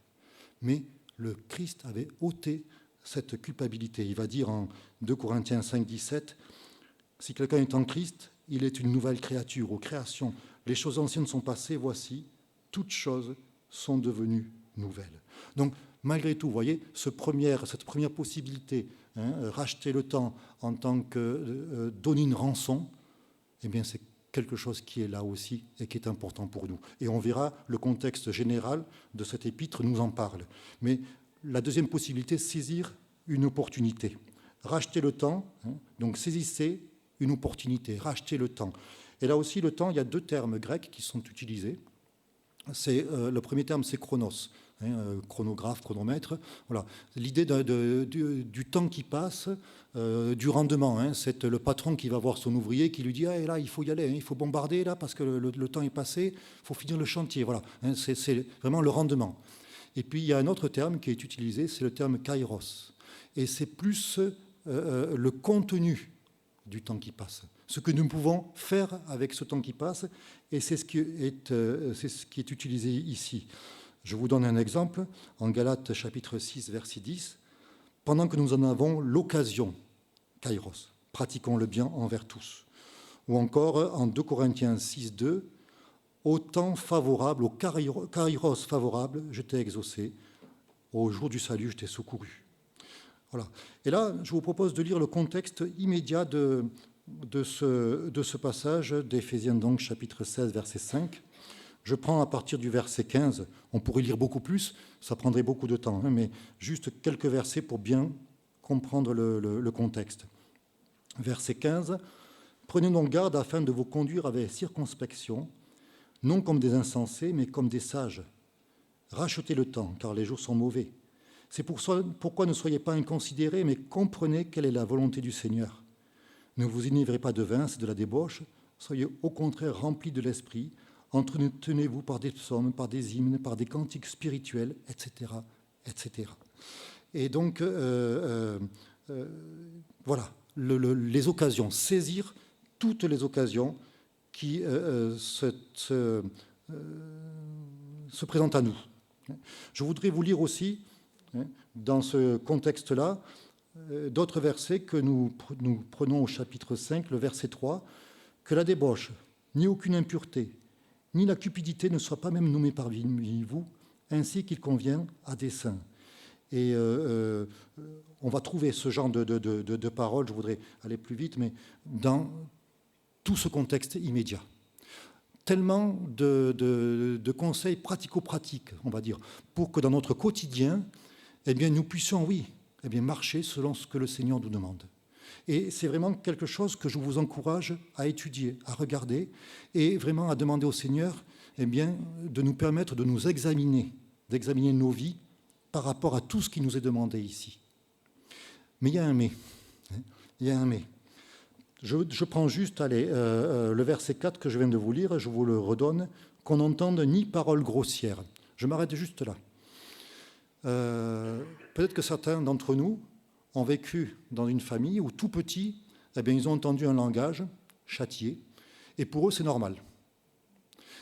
Mais le Christ avait ôté cette culpabilité. Il va dire en 2 Corinthiens 5, 17, « Si quelqu'un est en Christ, il est une nouvelle créature, aux créations. Les choses anciennes sont passées, voici, toutes choses sont devenues nouvelles. » Donc, malgré tout, vous voyez, cette première possibilité, racheter le temps en tant que donner une rançon, eh bien, c'est quelque chose qui est là aussi et qui est important pour nous. Et on verra, le contexte général de cet épître nous en parle. Mais la deuxième possibilité, saisir une opportunité. Racheter le temps, donc saisissez une opportunité, racheter le temps. Et là aussi, le temps, il y a deux termes grecs qui sont utilisés. Le premier terme, c'est chronos, chronographe, chronomètre. Voilà. L'idée du temps qui passe, du rendement. C'est le patron qui va voir son ouvrier qui lui dit ah, là, il faut y aller, il faut bombarder là parce que le temps est passé, il faut finir le chantier. Voilà. C'est vraiment le rendement. Et puis il y a un autre terme qui est utilisé, c'est le terme kairos. Et c'est plus le contenu du temps qui passe. Ce que nous pouvons faire avec ce temps qui passe, et c'est ce qui est utilisé ici. Je vous donne un exemple, en Galates chapitre 6, verset 10. « Pendant que nous en avons l'occasion, kairos, pratiquons le bien envers tous. » Ou encore en 2 Corinthiens 6, 2, « Au temps favorable, au kairos favorable, je t'ai exaucé, au jour du salut, je t'ai secouru. » Voilà. Et là, je vous propose de lire le contexte immédiat de ce passage d'Éphésiens, donc, chapitre 16, verset 5. Je prends à partir du verset 15. On pourrait lire beaucoup plus, ça prendrait beaucoup de temps, mais juste quelques versets pour bien comprendre le contexte. Verset 15. « Prenez donc garde afin de vous conduire avec circonspection, non comme des insensés, mais comme des sages. Rachetez le temps, car les jours sont mauvais. C'est pourquoi ne soyez pas inconsidérés, mais comprenez quelle est la volonté du Seigneur. Ne vous enivrez pas de vin, c'est de la débauche. Soyez au contraire remplis de l'esprit. Entretenez-vous par des psaumes, par des hymnes, par des cantiques spirituels, etc., etc. Et donc, voilà, les occasions, saisir toutes les occasions qui se présentent à nous. Je voudrais vous lire aussi, dans ce contexte-là, d'autres versets que nous prenons au chapitre 5, le verset 3, « Que la débauche, ni aucune impureté, ni la cupidité ne soient pas même nommées parmi vous, ainsi qu'il convient à des saints. » Et on va trouver ce genre de paroles, je voudrais aller plus vite, mais dans tout ce contexte immédiat. Tellement de conseils pratico-pratiques, on va dire, pour que dans notre quotidien, eh bien, nous puissions, oui, eh bien, marcher selon ce que le Seigneur nous demande. Et c'est vraiment quelque chose que je vous encourage à étudier, à regarder, et vraiment à demander au Seigneur, eh bien, de nous permettre de nous examiner, d'examiner nos vies par rapport à tout ce qui nous est demandé ici. Mais il y a un mais. Il y a un mais. Je prends juste le verset 4 que je viens de vous lire, je vous le redonne, qu'on n'entende ni parole grossière. Je m'arrête juste là. Peut-être que certains d'entre nous ont vécu dans une famille où tout petit, eh bien, ils ont entendu un langage châtié, et pour eux c'est normal.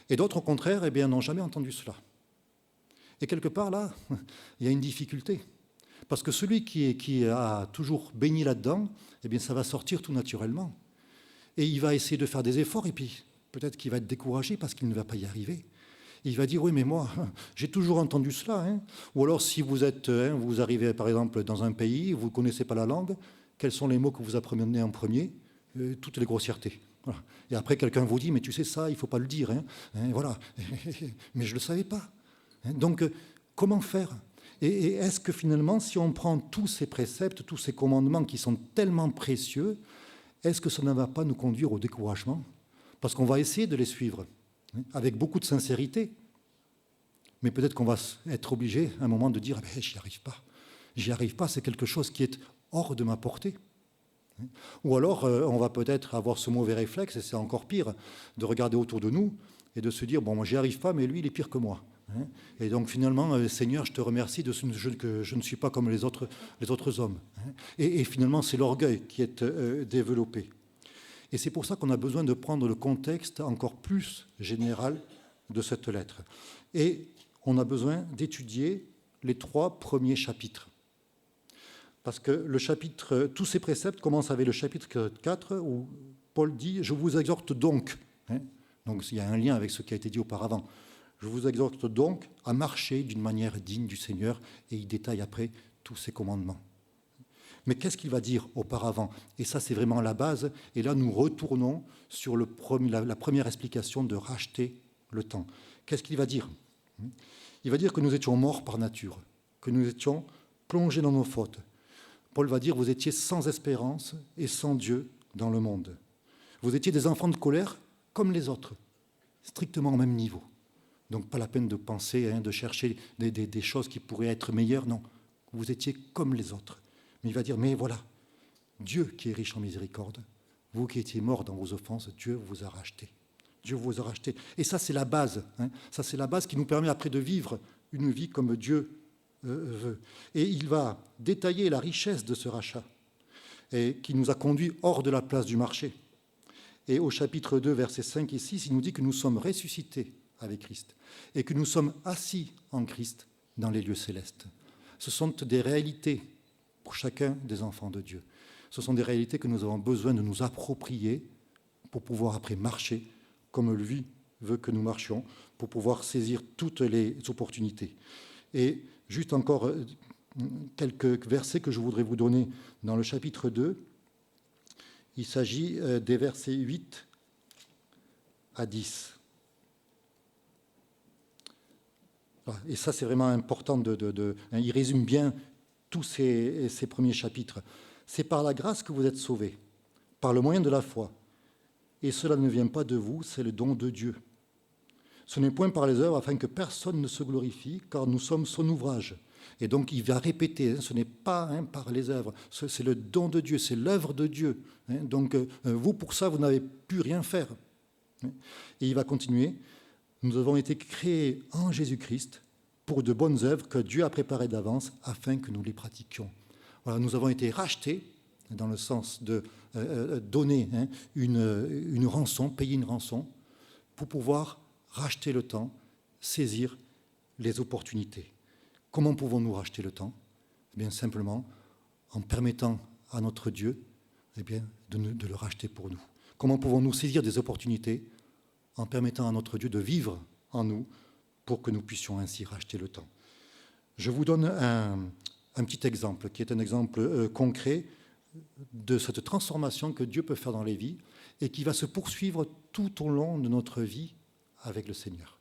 Et d'autres au contraire, eh bien, n'ont jamais entendu cela. Et quelque part là, il y a une difficulté. Parce que celui qui a toujours baigné là-dedans, eh bien, ça va sortir tout naturellement. Et il va essayer de faire des efforts, et puis peut-être qu'il va être découragé parce qu'il ne va pas y arriver. Et il va dire, oui, mais moi, j'ai toujours entendu cela. Hein. Ou alors, si vous vous arrivez par exemple dans un pays, vous ne connaissez pas la langue, quels sont les mots que vous apprenez en premier? Toutes les grossièretés. Voilà. Et après, quelqu'un vous dit, mais tu sais ça, il ne faut pas le dire. Hein. Voilà. Mais je ne le savais pas. Hein. Donc, comment faire? Et est-ce que finalement, si on prend tous ces préceptes, tous ces commandements qui sont tellement précieux, est-ce que ça ne va pas nous conduire au découragement? Parce qu'on va essayer de les suivre, hein, avec beaucoup de sincérité. Mais peut-être qu'on va être obligé à un moment de dire eh bien, j'y arrive pas. J'y arrive pas, c'est quelque chose qui est hors de ma portée. Ou alors, on va peut-être avoir ce mauvais réflexe, et c'est encore pire, de regarder autour de nous et de se dire bon, moi, j'y arrive pas, mais lui, il est pire que moi. Et donc finalement, Seigneur, je te remercie que je ne suis pas comme les autres hommes. Et finalement, c'est l'orgueil qui est développé. Et c'est pour ça qu'on a besoin de prendre le contexte encore plus général de cette lettre. Et on a besoin d'étudier les 3 premiers chapitres. Parce que tous ces préceptes commencent avec le chapitre 4 où Paul dit « Je vous exhorte donc ». Donc il y a un lien avec ce qui a été dit auparavant. Je vous exhorte donc à marcher d'une manière digne du Seigneur, et il détaille après tous ses commandements. Mais qu'est-ce qu'il va dire auparavant? Et ça, c'est vraiment la base. Et là, nous retournons sur la première explication de racheter le temps. Qu'est-ce qu'il va dire? Il va dire que nous étions morts par nature, que nous étions plongés dans nos fautes. Paul va dire, vous étiez sans espérance et sans Dieu dans le monde. Vous étiez des enfants de colère comme les autres, strictement au même niveau. Donc, pas la peine de penser, de chercher des choses qui pourraient être meilleures. Non, vous étiez comme les autres. Mais il va dire, mais voilà, Dieu qui est riche en miséricorde, vous qui étiez morts dans vos offenses, Dieu vous a rachetés. Dieu vous a rachetés. Et ça, c'est la base. Ça, c'est la base qui nous permet après de vivre une vie comme Dieu veut. Et il va détailler la richesse de ce rachat, et qui nous a conduits hors de la place du marché. Et au chapitre 2, versets 5 et 6, il nous dit que nous sommes ressuscités avec Christ et que nous sommes assis en Christ dans les lieux célestes. Ce sont des réalités pour chacun des enfants de Dieu. Ce sont des réalités que nous avons besoin de nous approprier pour pouvoir après marcher comme lui veut que nous marchions, pour pouvoir saisir toutes les opportunités. Et juste encore quelques versets que je voudrais vous donner dans le chapitre 2. Il s'agit des versets 8 à 10. Et ça, c'est vraiment important. Il résume bien tous ces premiers chapitres. C'est par la grâce que vous êtes sauvés, par le moyen de la foi. Et cela ne vient pas de vous, c'est le don de Dieu. Ce n'est point par les œuvres afin que personne ne se glorifie, car nous sommes son ouvrage. Et donc il va répéter, ce n'est pas par les œuvres, c'est le don de Dieu, c'est l'œuvre de Dieu. Donc vous, pour ça, vous n'avez pu rien faire. Et il va continuer, nous avons été créés en Jésus-Christ pour de bonnes œuvres que Dieu a préparées d'avance afin que nous les pratiquions. Voilà, nous avons été rachetés dans le sens de donner une rançon, payer une rançon, pour pouvoir racheter le temps, saisir les opportunités. Comment pouvons-nous racheter le temps? Eh bien, simplement en permettant à notre Dieu de le racheter pour nous. Comment pouvons-nous saisir des opportunités? En permettant à notre Dieu de vivre en nous pour que nous puissions ainsi racheter le temps. Je vous donne un petit exemple qui est un exemple concret de cette transformation que Dieu peut faire dans les vies et qui va se poursuivre tout au long de notre vie avec le Seigneur.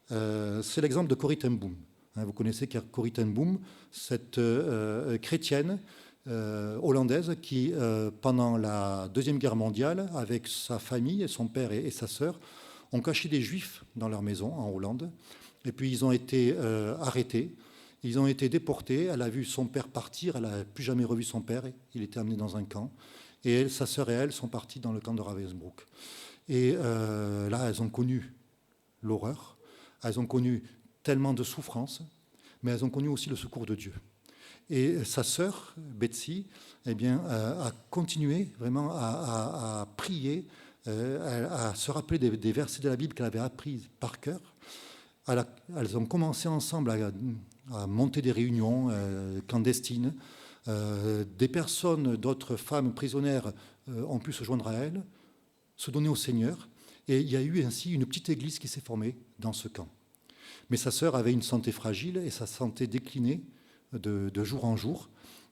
C'est l'exemple de Corrie ten Boom. Vous connaissez Corrie ten Boom, cette chrétienne hollandaise qui, pendant la Deuxième Guerre mondiale, avec sa famille, son père et sa sœur, ont caché des Juifs dans leur maison en Hollande. Et puis ils ont été arrêtés, ils ont été déportés. Elle a vu son père partir, elle n'a plus jamais revu son père. Il était amené dans un camp. Et elle, sa sœur et elle sont partis dans le camp de Ravensbrück. Et là, elles ont connu l'horreur, elles ont connu tellement de souffrances, mais elles ont connu aussi le secours de Dieu. Et sa sœur, Betsy, a continué vraiment à prier, à se rappeler des versets de la Bible qu'elle avait appris par cœur. Elles ont commencé ensemble à monter des réunions clandestines. Des personnes, d'autres femmes prisonnières ont pu se joindre à elles, se donner au Seigneur. Et il y a eu ainsi une petite église qui s'est formée dans ce camp. Mais sa sœur avait une santé fragile et sa santé déclinait de jour en jour.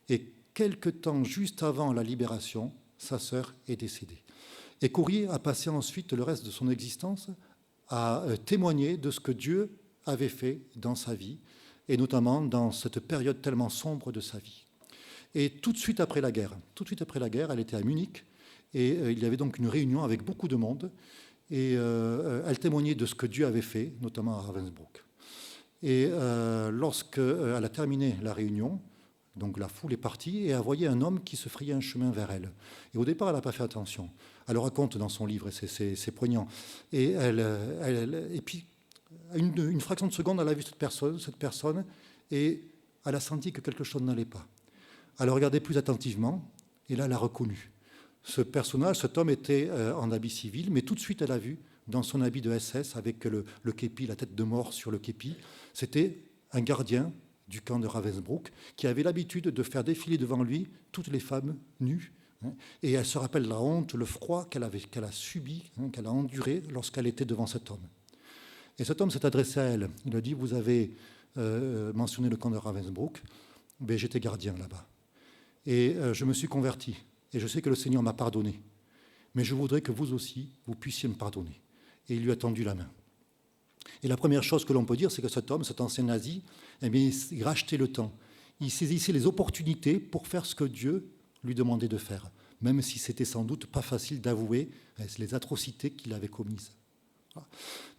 Et quelque temps juste avant la libération, sa sœur est décédée. Et Corrie a passé ensuite le reste de son existence à témoigner de ce que Dieu avait fait dans sa vie, et notamment dans cette période tellement sombre de sa vie. Et tout de suite après la guerre, elle était à Munich, et il y avait donc une réunion avec beaucoup de monde, et elle témoignait de ce que Dieu avait fait, notamment à Ravensbrück. Et lorsqu'elle a terminé la réunion, donc la foule est partie et elle voyait un homme qui se frayait un chemin vers elle. Et au départ, elle n'a pas fait attention. Elle le raconte dans son livre, et c'est poignant. Et puis, une fraction de seconde, elle a vu cette personne, et elle a senti que quelque chose n'allait pas. Elle a regardé plus attentivement, et là, elle a reconnu. Ce personnage, cet homme était en habit civil, mais tout de suite, elle a vu, dans son habit de SS, avec le képi, la tête de mort sur le képi, c'était un gardien du camp de Ravensbrück, qui avait l'habitude de faire défiler devant lui toutes les femmes nues. Et elle se rappelle la honte, le froid qu'elle a subi, qu'elle a enduré lorsqu'elle était devant cet homme. Et cet homme s'est adressé à elle. Il a dit, vous avez mentionné le camp de Ravensbrück, mais j'étais gardien là-bas. Et je me suis converti. Et je sais que le Seigneur m'a pardonné. Mais je voudrais que vous aussi, vous puissiez me pardonner. Et il lui a tendu la main. Et la première chose que l'on peut dire, c'est que cet homme, cet ancien nazi, il rachetait le temps. Il saisissait les opportunités pour faire ce que Dieu lui demandait de faire, même si c'était sans doute pas facile d'avouer les atrocités qu'il avait commises.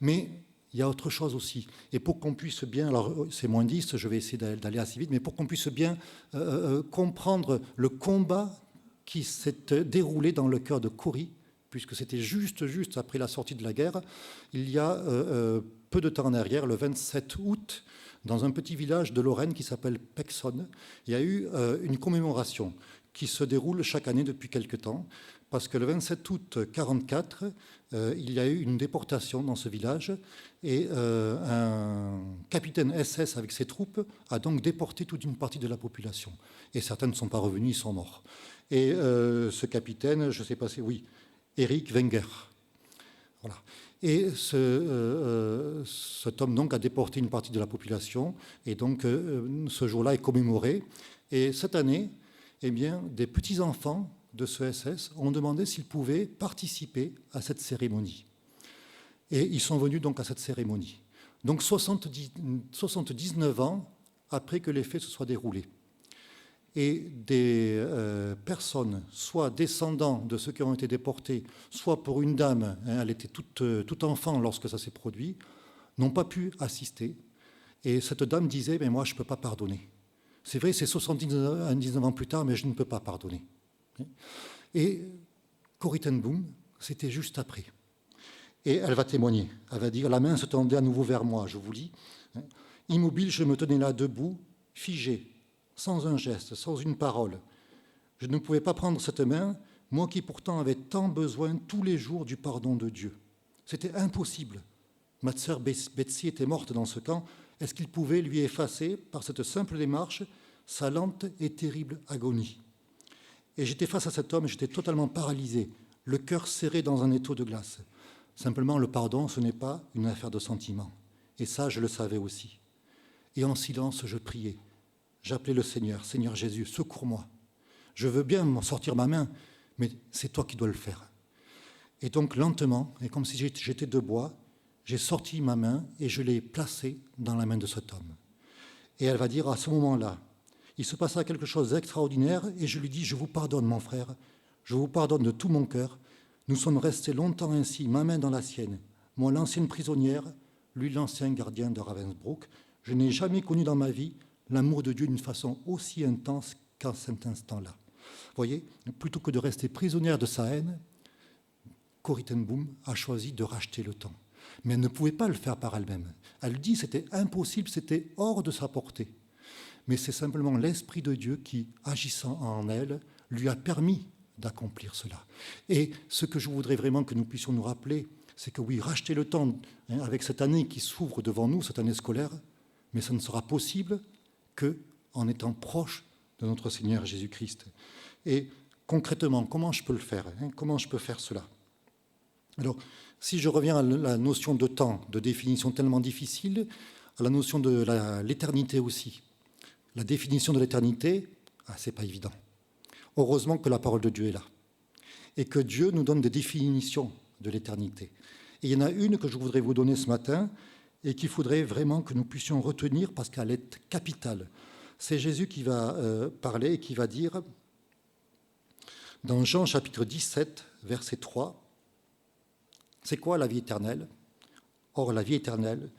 Mais il y a autre chose aussi. Et pour qu'on puisse bien, alors c'est moins 10, je vais essayer d'aller assez vite, mais pour qu'on puisse bien comprendre le combat qui s'est déroulé dans le cœur de Corrie, puisque c'était juste après la sortie de la guerre, il y a peu de temps en arrière, le 27 août, dans un petit village de Lorraine qui s'appelle Pexonne, il y a eu une commémoration qui se déroule chaque année depuis quelque temps, parce que le 27 août 1944, il y a eu une déportation dans ce village, et un capitaine SS avec ses troupes a donc déporté toute une partie de la population. Et certains ne sont pas revenus, ils sont morts. Et ce capitaine, je ne sais pas si... Oui, Erich Wenger. Voilà. Et cet homme donc a déporté une partie de la population, et donc ce jour-là est commémoré. Et cette année, eh bien, des petits-enfants de ce SS ont demandé s'ils pouvaient participer à cette cérémonie. Et ils sont venus donc à cette cérémonie. Donc 79 ans après que les faits se soient déroulés. Et des personnes, soit descendants de ceux qui ont été déportés, soit pour une dame, elle était toute enfant lorsque ça s'est produit, n'ont pas pu assister. Et cette dame disait, mais moi, je ne peux pas pardonner. C'est vrai, c'est 79 ans plus tard, mais je ne peux pas pardonner. Et Corrie ten Boom, c'était juste après. Et elle va témoigner. Elle va dire, la main se tendait à nouveau vers moi, je vous lis. Immobile, je me tenais là, debout, figé, sans un geste, sans une parole. Je ne pouvais pas prendre cette main, moi qui pourtant avais tant besoin tous les jours du pardon de Dieu. C'était impossible. Ma sœur Betsy était morte dans ce camp. Est-ce qu'il pouvait lui effacer, par cette simple démarche, sa lente et terrible agonie? Et j'étais face à cet homme, j'étais totalement paralysé, le cœur serré dans un étau de glace. Simplement, le pardon, ce n'est pas une affaire de sentiment. Et ça, je le savais aussi. Et en silence, je priais. J'appelais le Seigneur, Seigneur Jésus, secours-moi. Je veux bien m'en sortir ma main, mais c'est toi qui dois le faire. Et donc, lentement, et comme si j'étais de bois, j'ai sorti ma main et je l'ai placée dans la main de cet homme. Et elle va dire, à ce moment-là, il se passa quelque chose d'extraordinaire et je lui dis, je vous pardonne, mon frère, je vous pardonne de tout mon cœur. Nous sommes restés longtemps ainsi, ma main dans la sienne, moi l'ancienne prisonnière, lui l'ancien gardien de Ravensbrück. Je n'ai jamais connu dans ma vie l'amour de Dieu d'une façon aussi intense qu'à cet instant-là. Vous voyez, plutôt que de rester prisonnière de sa haine, Corrie ten Boom a choisi de racheter le temps. Mais elle ne pouvait pas le faire par elle-même. Elle dit que c'était impossible, c'était hors de sa portée. Mais c'est simplement l'Esprit de Dieu qui, agissant en elle, lui a permis d'accomplir cela. Et ce que je voudrais vraiment que nous puissions nous rappeler, c'est que oui, racheter le temps avec cette année qui s'ouvre devant nous, cette année scolaire, mais ça ne sera possible qu'en étant proche de notre Seigneur Jésus-Christ. Et concrètement, comment je peux le faire? Comment je peux faire cela? Alors, si je reviens à la notion de temps, de définition tellement difficile, à la notion de l'éternité aussi. La définition de l'éternité, c'est pas évident. Heureusement que la parole de Dieu est là. Et que Dieu nous donne des définitions de l'éternité. Et il y en a une que je voudrais vous donner ce matin et qu'il faudrait vraiment que nous puissions retenir parce qu'elle est capitale. C'est Jésus qui va parler et qui va dire, dans Jean chapitre 17, verset 3, c'est quoi la vie éternelle? Or, la vie éternelle,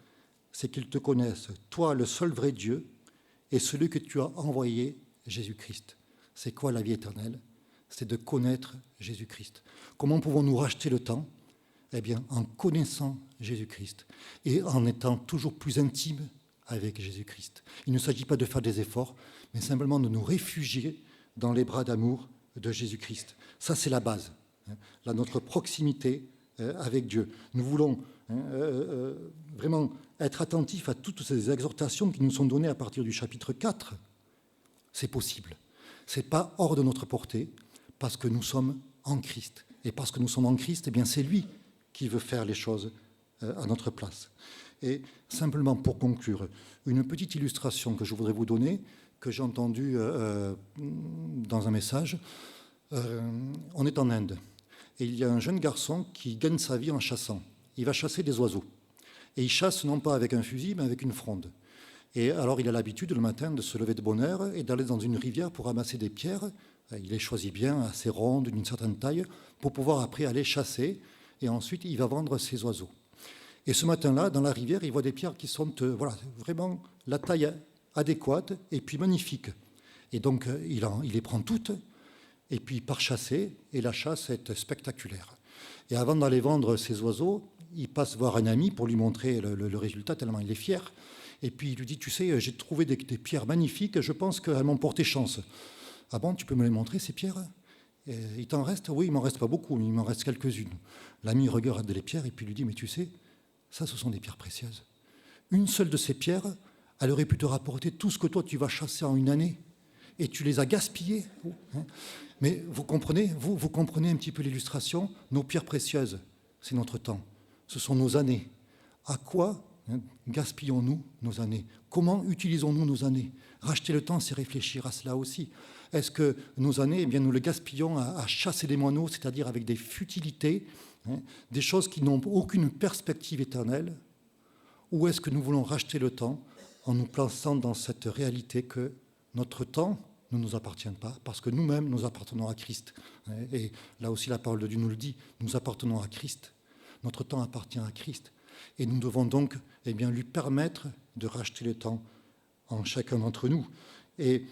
c'est qu'ils te connaissent, toi, le seul vrai Dieu, et celui que tu as envoyé, Jésus-Christ. C'est quoi la vie éternelle? C'est de connaître Jésus-Christ. Comment pouvons-nous racheter le temps? Eh bien, en connaissant Jésus-Christ et en étant toujours plus intime avec Jésus-Christ. Il ne s'agit pas de faire des efforts, mais simplement de nous réfugier dans les bras d'amour de Jésus-Christ. Ça, c'est la base. Là, notre proximité avec Dieu. Nous voulons vraiment être attentifs à toutes ces exhortations qui nous sont données à partir du chapitre 4. C'est possible. Ce n'est pas hors de notre portée, parce que nous sommes en Christ. Et parce que nous sommes en Christ, eh bien, c'est lui qui veut faire les choses à notre place. Et simplement pour conclure, une petite illustration que je voudrais vous donner, que j'ai entendue dans un message. On est en Inde. Et il y a un jeune garçon qui gagne sa vie en chassant. Il va chasser des oiseaux. Et il chasse non pas avec un fusil, mais avec une fronde. Et alors il a l'habitude le matin de se lever de bonne heure et d'aller dans une rivière pour ramasser des pierres. Il les choisit bien, assez rondes, d'une certaine taille, pour pouvoir après aller chasser. Et ensuite, il va vendre ses oiseaux. Et ce matin-là, dans la rivière, il voit des pierres qui sont vraiment la taille adéquate et puis magnifiques. Et donc, il les prend toutes. Et puis il part chasser, et la chasse est spectaculaire. Et avant d'aller vendre ses oiseaux, il passe voir un ami pour lui montrer le résultat, tellement il est fier. Et puis il lui dit, tu sais, j'ai trouvé des pierres magnifiques, je pense qu'elles m'ont porté chance. Ah bon, tu peux me les montrer, ces pierres? Et il t'en reste? Oui, il m'en reste pas beaucoup, mais il m'en reste quelques-unes. L'ami regarde les pierres et puis lui dit, mais tu sais, ça, ce sont des pierres précieuses. Une seule de ces pierres, elle aurait pu te rapporter tout ce que toi, tu vas chasser en une année. Et tu les as gaspillées. Mais vous comprenez un petit peu l'illustration? Nos pierres précieuses, c'est notre temps. Ce sont nos années. À quoi gaspillons-nous nos années? Comment utilisons-nous nos années? Racheter le temps, c'est réfléchir à cela aussi. Est-ce que nos années, eh bien, nous les gaspillons à chasser des moineaux, c'est-à-dire avec des futilités, des choses qui n'ont aucune perspective éternelle? Ou est-ce que nous voulons racheter le temps en nous plaçant dans cette réalité que notre temps ne nous appartient pas, parce que nous-mêmes, nous appartenons à Christ. Et là aussi, la parole de Dieu nous le dit, nous appartenons à Christ. Notre temps appartient à Christ. Et nous devons donc lui permettre de racheter le temps en chacun d'entre nous. Et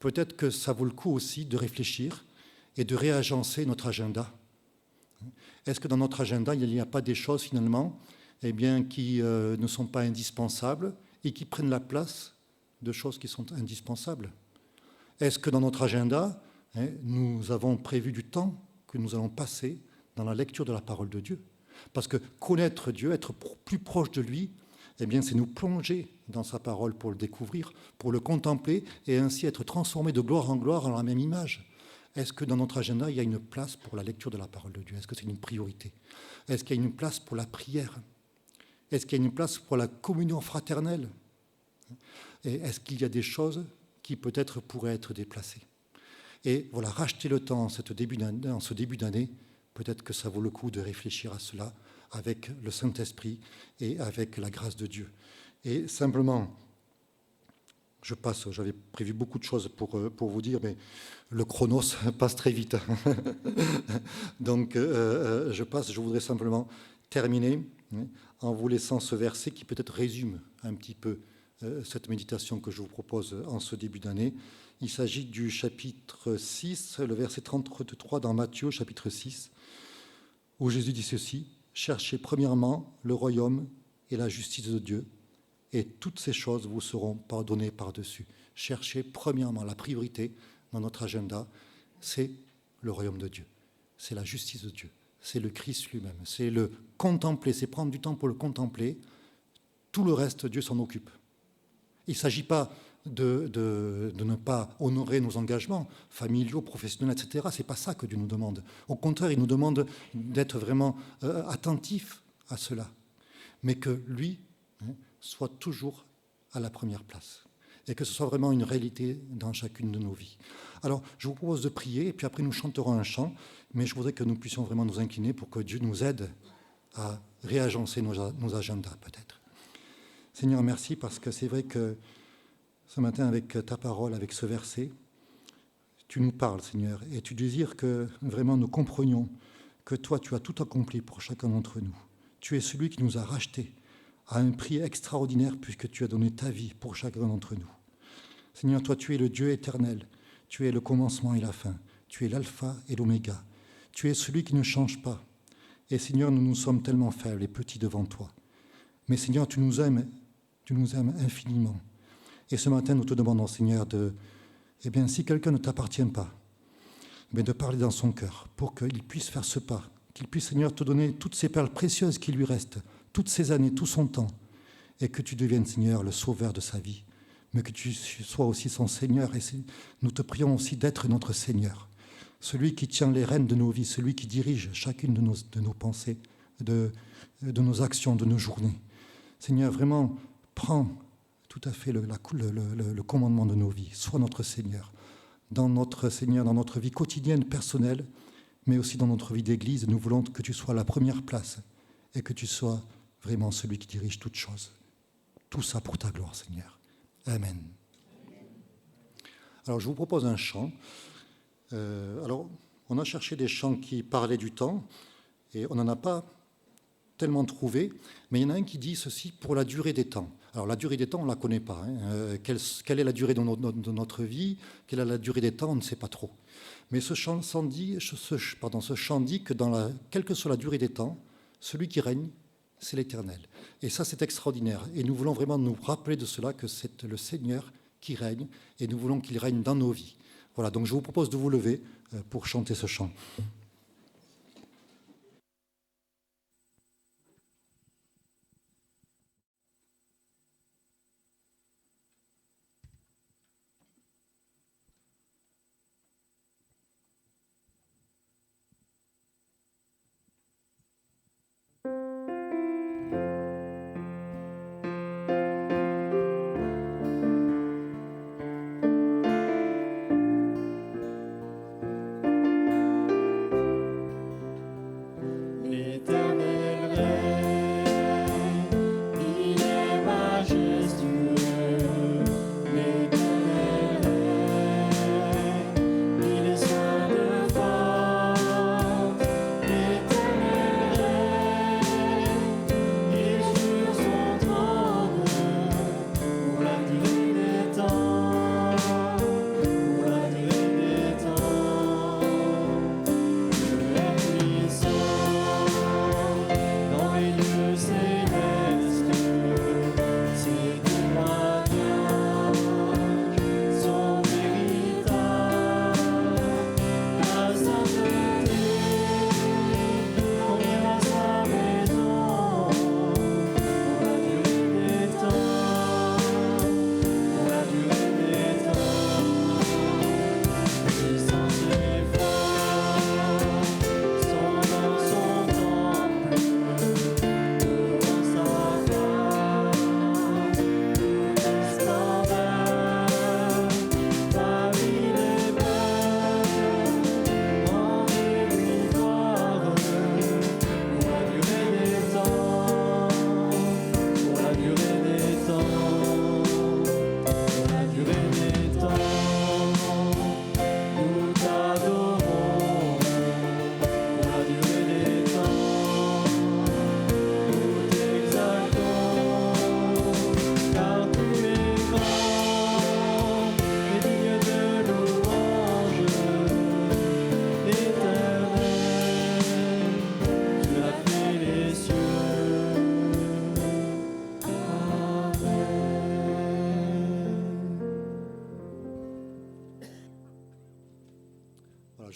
peut-être que ça vaut le coup aussi de réfléchir et de réagencer notre agenda. Est-ce que dans notre agenda, il n'y a pas des choses finalement qui ne sont pas indispensables et qui prennent la place de choses qui sont indispensables? Est-ce que dans notre agenda, nous avons prévu du temps que nous allons passer dans la lecture de la parole de Dieu? Parce que connaître Dieu, être plus proche de lui, c'est nous plonger dans sa parole pour le découvrir, pour le contempler et ainsi être transformé de gloire en gloire en la même image. Est-ce que dans notre agenda, il y a une place pour la lecture de la parole de Dieu? Est-ce que c'est une priorité? Est-ce qu'il y a une place pour la prière? Est-ce qu'il y a une place pour la communion fraternelle? Et est-ce qu'il y a des choses qui peut-être pourraient être déplacées? Et voilà, racheter le temps en ce début d'année, peut-être que ça vaut le coup de réfléchir à cela avec le Saint-Esprit et avec la grâce de Dieu. Et simplement, j'avais prévu beaucoup de choses pour vous dire, mais le chronos passe très vite. Donc, je voudrais simplement terminer en vous laissant ce verset qui peut-être résume un petit peu cette méditation que je vous propose en ce début d'année. Il s'agit du chapitre 6, le verset 33 dans Matthieu, chapitre 6, où Jésus dit ceci: « Cherchez premièrement le royaume et la justice de Dieu, et toutes ces choses vous seront pardonnées par-dessus. » Cherchez premièrement, la priorité dans notre agenda, c'est le royaume de Dieu, c'est la justice de Dieu, c'est le Christ lui-même, c'est le contempler, c'est prendre du temps pour le contempler. Tout le reste, Dieu s'en occupe. Il ne s'agit pas de ne pas honorer nos engagements familiaux, professionnels, etc. Ce n'est pas ça que Dieu nous demande. Au contraire, il nous demande d'être vraiment attentifs à cela, mais que lui soit toujours à la première place et que ce soit vraiment une réalité dans chacune de nos vies. Alors, je vous propose de prier et puis après nous chanterons un chant, mais je voudrais que nous puissions vraiment nous incliner pour que Dieu nous aide à réagencer nos agendas peut-être. Seigneur, merci parce que c'est vrai que ce matin, avec ta parole, avec ce verset, tu nous parles, Seigneur, et tu désires que vraiment nous comprenions que toi, tu as tout accompli pour chacun d'entre nous. Tu es celui qui nous a rachetés à un prix extraordinaire puisque tu as donné ta vie pour chacun d'entre nous. Seigneur, toi, tu es le Dieu éternel. Tu es le commencement et la fin. Tu es l'alpha et l'oméga. Tu es celui qui ne change pas. Et Seigneur, nous sommes tellement faibles et petits devant toi. Mais Seigneur, tu nous aimes infiniment. Et ce matin, nous te demandons, Seigneur, si quelqu'un ne t'appartient pas, de parler dans son cœur pour qu'il puisse faire ce pas, qu'il puisse, Seigneur, te donner toutes ces perles précieuses qui lui restent, toutes ces années, tout son temps, et que tu deviennes, Seigneur, le sauveur de sa vie, mais que tu sois aussi son Seigneur. Et nous te prions aussi d'être notre Seigneur, celui qui tient les rênes de nos vies, celui qui dirige chacune de nos pensées, de nos actions, de nos journées. Seigneur, vraiment, prends tout à fait le commandement de nos vies. Sois notre Seigneur, dans notre vie quotidienne, personnelle, mais aussi dans notre vie d'église. Nous voulons que tu sois à la première place et que tu sois vraiment celui qui dirige toutes choses. Tout ça pour ta gloire, Seigneur. Amen. Alors, je vous propose un chant. On a cherché des chants qui parlaient du temps et on n'en a pas tellement trouvé, mais il y en a un qui dit ceci: pour la durée des temps. Alors la durée des temps, on ne la connaît pas. Quelle est la durée de notre vie? Quelle est la durée des temps? On ne sait pas trop. Mais ce chant dit que quelle que soit la durée des temps, celui qui règne, c'est l'Éternel. Et ça, c'est extraordinaire. Et nous voulons vraiment nous rappeler de cela, que c'est le Seigneur qui règne, et nous voulons qu'il règne dans nos vies. Voilà, donc je vous propose de vous lever pour chanter ce chant.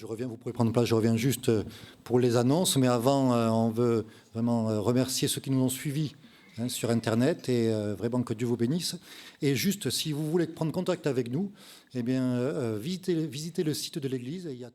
reviens, vous pouvez prendre place, je reviens juste pour les annonces, mais avant, on veut vraiment remercier ceux qui nous ont suivis sur Internet et vraiment que Dieu vous bénisse. Et juste, si vous voulez prendre contact avec nous, eh bien, visitez le site de l'Église. Il y a